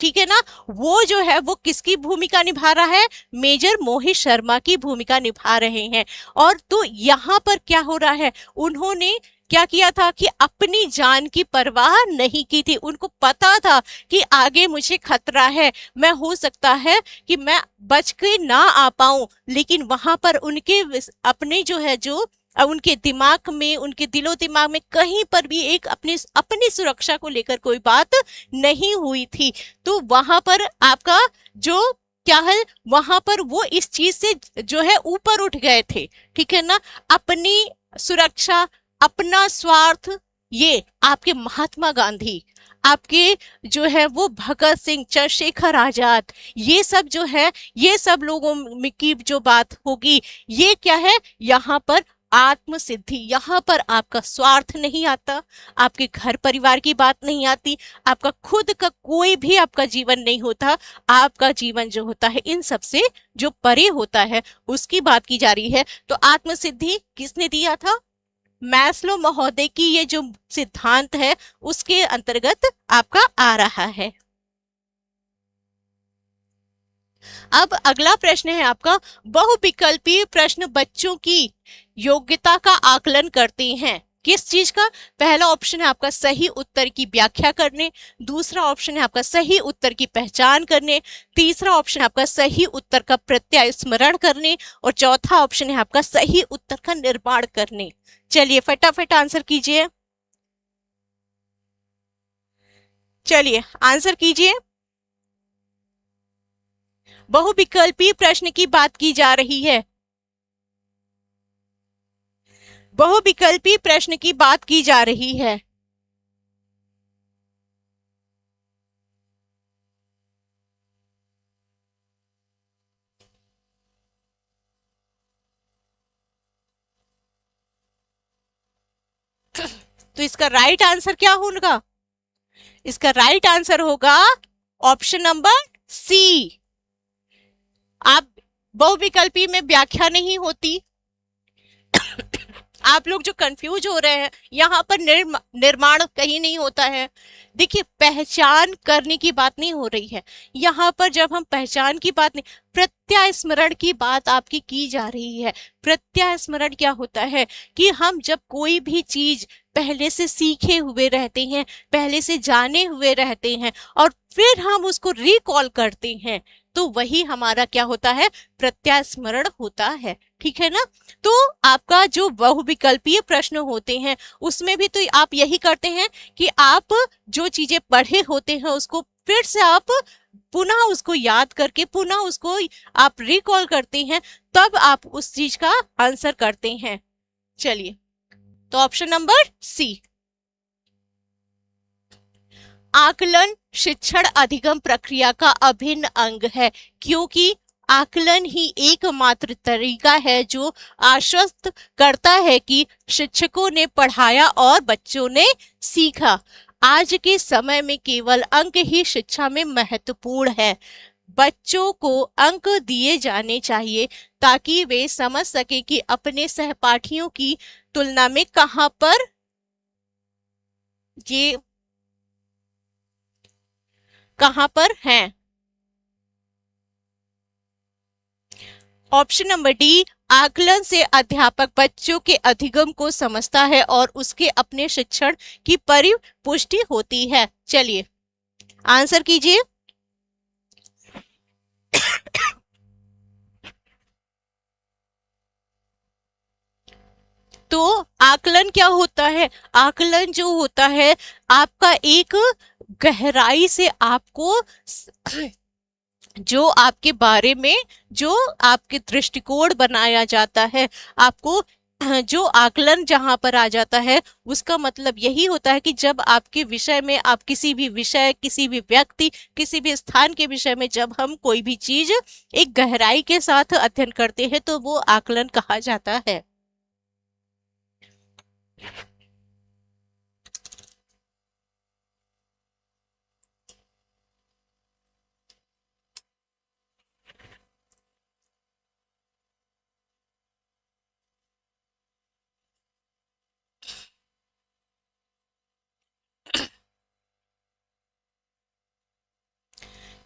ठीक है ना, वो जो है वो किसकी भूमिका निभा रहा है, मेजर मोहित शर्मा की भूमिका निभा रहे हैं। और तो यहाँ पर क्या हो रहा है, उन्होंने क्या किया था कि अपनी जान की परवाह नहीं की थी। उनको पता था कि आगे मुझे खतरा है, मैं हो सकता है कि मैं बच के ना आ पाऊं, लेकिन वहां पर उनके अपने जो है जो उनके दिमाग में, उनके दिलो दिमाग में कहीं पर भी एक अपनी सुरक्षा को लेकर कोई बात नहीं हुई थी। तो वहां पर आपका जो क्या है, वहां पर वो इस चीज से जो है ऊपर उठ गए थे। ठीक है ना, अपनी सुरक्षा, अपना स्वार्थ, ये आपके महात्मा गांधी, आपके जो है वो भगत सिंह, चंद्रशेखर आजाद, ये सब जो है, ये सब लोगों की जो बात होगी, ये क्या है, यहाँ पर आत्मसिद्धि, यहाँ पर आपका स्वार्थ नहीं आता, आपके घर परिवार की बात नहीं आती, आपका खुद का कोई भी आपका जीवन नहीं होता, आपका जीवन जो होता है इन सब से जो परे होता है उसकी बात की जा रही है। तो आत्मसिद्धि किसने दिया था, मैस्लो महोदय की ये जो सिद्धांत है उसके अंतर्गत आपका आ रहा है। अब अगला प्रश्न है आपका, बहुविकल्पीय प्रश्न बच्चों की योग्यता का आकलन करते हैं। किस चीज का, पहला ऑप्शन है आपका सही उत्तर की व्याख्या करने, दूसरा ऑप्शन है आपका सही उत्तर की पहचान करने, तीसरा ऑप्शन है आपका सही उत्तर का प्रत्यय स्मरण करने, और चौथा ऑप्शन है आपका सही उत्तर का निर्माण करने। चलिए फटाफट आंसर कीजिए, चलिए आंसर कीजिए। बहुविकल्पीय प्रश्न की बात की जा रही है, बहुविकल्पीय प्रश्न की बात की जा रही है। तो इसका राइट आंसर क्या होगा, इसका राइट आंसर होगा ऑप्शन नंबर सी। आप बहुविकल्पी में व्याख्या नहीं होती, आप लोग जो कंफ्यूज हो रहे हैं, यहाँ पर निर्माण कहीं नहीं होता है। देखिए पहचान करने की बात नहीं हो रही है यहाँ पर, जब हम पहचान की बात नहीं, प्रत्यय स्मरण की बात आपकी की जा रही है। प्रत्यय स्मरण क्या होता है कि हम जब कोई भी चीज पहले से सीखे हुए रहते हैं, पहले से जाने हुए रहते हैं और फिर हम उसको रिकॉल करते हैं, तो वही हमारा क्या होता है, प्रत्यय स्मरण होता है। ठीक है ना, तो आपका जो बहुविकल्पीय प्रश्न होते हैं उसमें भी तो आप यही करते हैं कि आप जो चीजें पढ़े होते हैं उसको फिर से आप पुनः उसको याद करके पुनः उसको आप रिकॉल करते हैं, तब आप उस चीज का आंसर करते हैं। चलिए, तो ऑप्शन नंबर सी। आकलन शिक्षण अधिगम प्रक्रिया का अभिन्न अंग है, क्योंकि आकलन ही एकमात्र तरीका है जो आश्वस्त करता है कि शिक्षकों ने पढ़ाया और बच्चों ने सीखा। आज के समय में केवल अंक ही शिक्षा में महत्वपूर्ण है। बच्चों को अंक दिए जाने चाहिए ताकि वे समझ सके कि अपने सहपाठियों की तुलना में कहां पर हैं। ऑप्शन नंबर डी, आकलन से अध्यापक बच्चों के अधिगम को समझता है और उसके अपने शिक्षण की परिपुष्टि होती है। चलिए, आंसर कीजिए। तो आकलन क्या होता है? आकलन जो होता है, आपका एक गहराई से आपको जो आपके बारे में जो आपके दृष्टिकोण बनाया जाता है, आपको जो आकलन जहां पर आ जाता है, उसका मतलब यही होता है कि जब आपके विषय में, आप किसी भी विषय, किसी भी व्यक्ति, किसी भी स्थान के विषय में जब हम कोई भी चीज एक गहराई के साथ अध्ययन करते हैं तो वो आकलन कहा जाता है।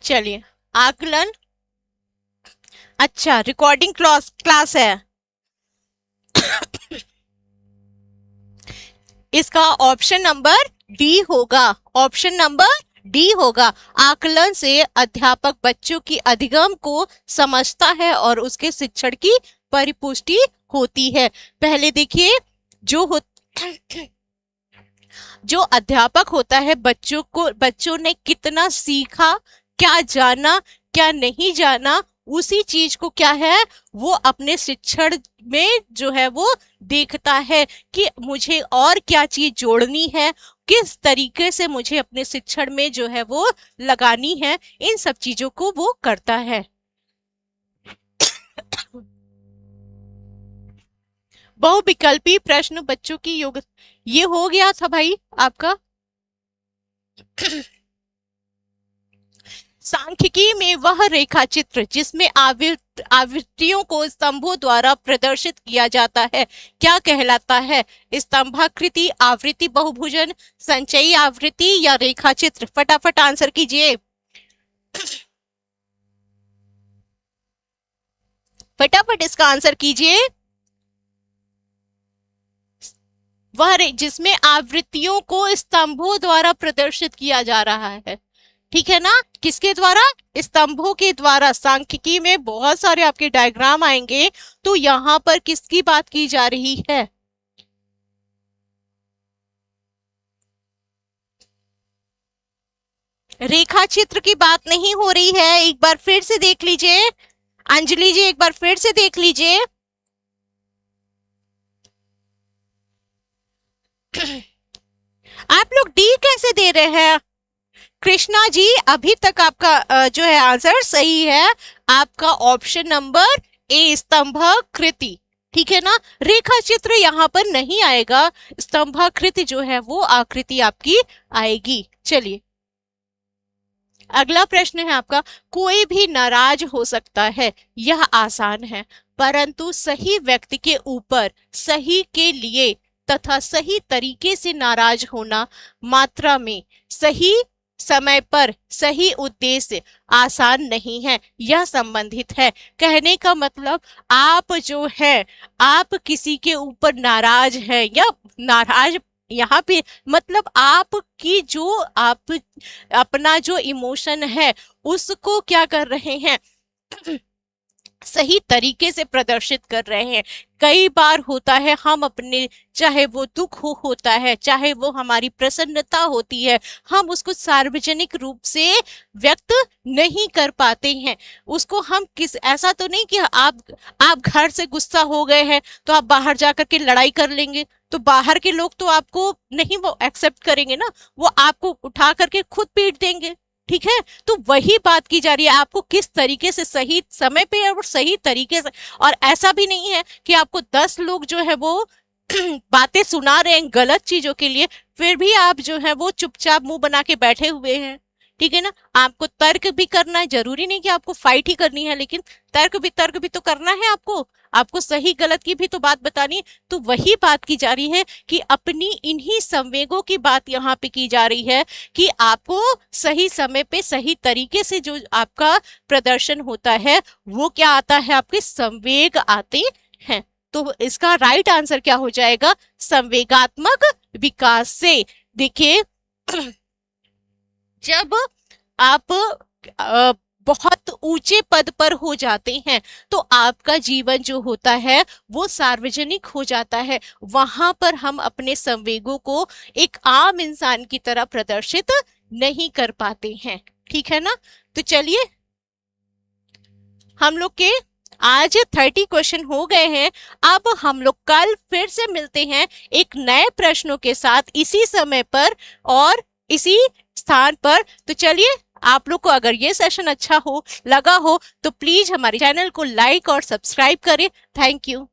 चलिए, आकलन, अच्छा रिकॉर्डिंग क्लास है। इसका ऑप्शन नंबर डी होगा, ऑप्शन नंबर डी होगा। आकलन से अध्यापक बच्चों की अधिगम को समझता है और उसके शिक्षण की परिपुष्टि होती है। पहले देखिए, जो अध्यापक होता है, बच्चों ने कितना सीखा, क्या जाना, क्या नहीं जाना, उसी चीज को क्या है वो अपने शिक्षण में जो है वो देखता है कि मुझे और क्या चीज जोड़नी है, किस तरीके से मुझे अपने शिक्षण में जो है वो लगानी है, इन सब चीजों को वो करता है। बहुविकल्पी प्रश्न बच्चों की योग, ये हो गया था भाई आपका। सांख्यिकी में वह रेखा चित्र जिसमें आवृत्तियों को स्तंभों द्वारा प्रदर्शित किया जाता है क्या कहलाता है? स्तंभाकृति, आवृत्ति बहुभुजन, संचयी आवृत्ति या रेखा चित्र? फटाफट आंसर कीजिए, फटाफट इसका आंसर कीजिए। वह जिसमें आवृत्तियों को स्तंभों द्वारा प्रदर्शित किया जा रहा है, ठीक है ना? किसके द्वारा? स्तंभों के द्वारा। सांख्यिकी में बहुत सारे आपके डायग्राम आएंगे, तो यहां पर किसकी बात की जा रही है? रेखा चित्र की बात नहीं हो रही है। एक बार फिर से देख लीजिए, अंजलि जी एक बार फिर से देख लीजिए। आप लोग डी कैसे दे रहे हैं? कृष्णा जी, अभी तक आपका जो है आंसर सही है। आपका ऑप्शन नंबर ए, स्तंभाकृति, ठीक है ना? रेखा चित्र यहाँ पर नहीं आएगा, स्तंभाकृति जो है वो आकृति आपकी आएगी। चलिए, अगला प्रश्न है आपका, कोई भी नाराज हो सकता है, यह आसान है, परंतु सही व्यक्ति के ऊपर सही के लिए तथा सही तरीके से नाराज होना, मात्रा में, सही समय पर, सही उद्देश्य आसान नहीं है, यह संबंधित है। कहने का मतलब, आप जो है, आप किसी के ऊपर नाराज हैं या नाराज, यहाँ पे मतलब आपकी जो आप अपना जो इमोशन है उसको क्या कर रहे हैं, सही तरीके से प्रदर्शित कर रहे हैं। कई बार होता है हम अपने, चाहे वो दुख होता है, चाहे वो हमारी प्रसन्नता होती है, हम उसको सार्वजनिक रूप से व्यक्त नहीं कर पाते हैं। उसको हम ऐसा तो नहीं कि आप घर से गुस्सा हो गए हैं तो आप बाहर जाकर के लड़ाई कर लेंगे, तो बाहर के लोग तो आपको नहीं वो एक्सेप्ट करेंगे ना, वो आपको उठा करके खुद पीट देंगे। ठीक है, तो वही बात की जा रही है, आपको किस तरीके से सही समय पे और सही तरीके से। और ऐसा भी नहीं है कि आपको 10 लोग जो है वो बातें सुना रहे हैं गलत चीजों के लिए, फिर भी आप जो है वो चुपचाप मुंह बना के बैठे हुए हैं। ठीक है ना, आपको तर्क भी करना है, जरूरी नहीं कि आपको फाइट ही करनी है, लेकिन तर्क भी तो करना है आपको सही गलत की भी तो बात बतानी है। तो वही बात की जा रही है कि अपनी इन्हीं संवेगों की बात यहाँ पे की जा रही है कि आपको सही समय पे सही तरीके से जो आपका प्रदर्शन होता है वो क्या आता है, आपके संवेग आते हैं। तो इसका राइट आंसर क्या हो जाएगा, संवेगात्मक विकास से। देखिए जब आप बहुत ऊंचे पद पर हो जाते हैं तो आपका जीवन जो होता है वो सार्वजनिक हो जाता है, वहां पर हम अपने संवेगों को एक आम इंसान की तरह प्रदर्शित नहीं कर पाते हैं। ठीक है ना, तो चलिए हम लोग के आज 30 क्वेश्चन हो गए हैं। अब हम लोग कल फिर से मिलते हैं एक नए प्रश्नों के साथ, इसी समय पर और इसी स्थान पर। तो चलिए, आप लोग को अगर ये सेशन अच्छा लगा हो तो प्लीज हमारे चैनल को लाइक और सब्सक्राइब करें। Thank you.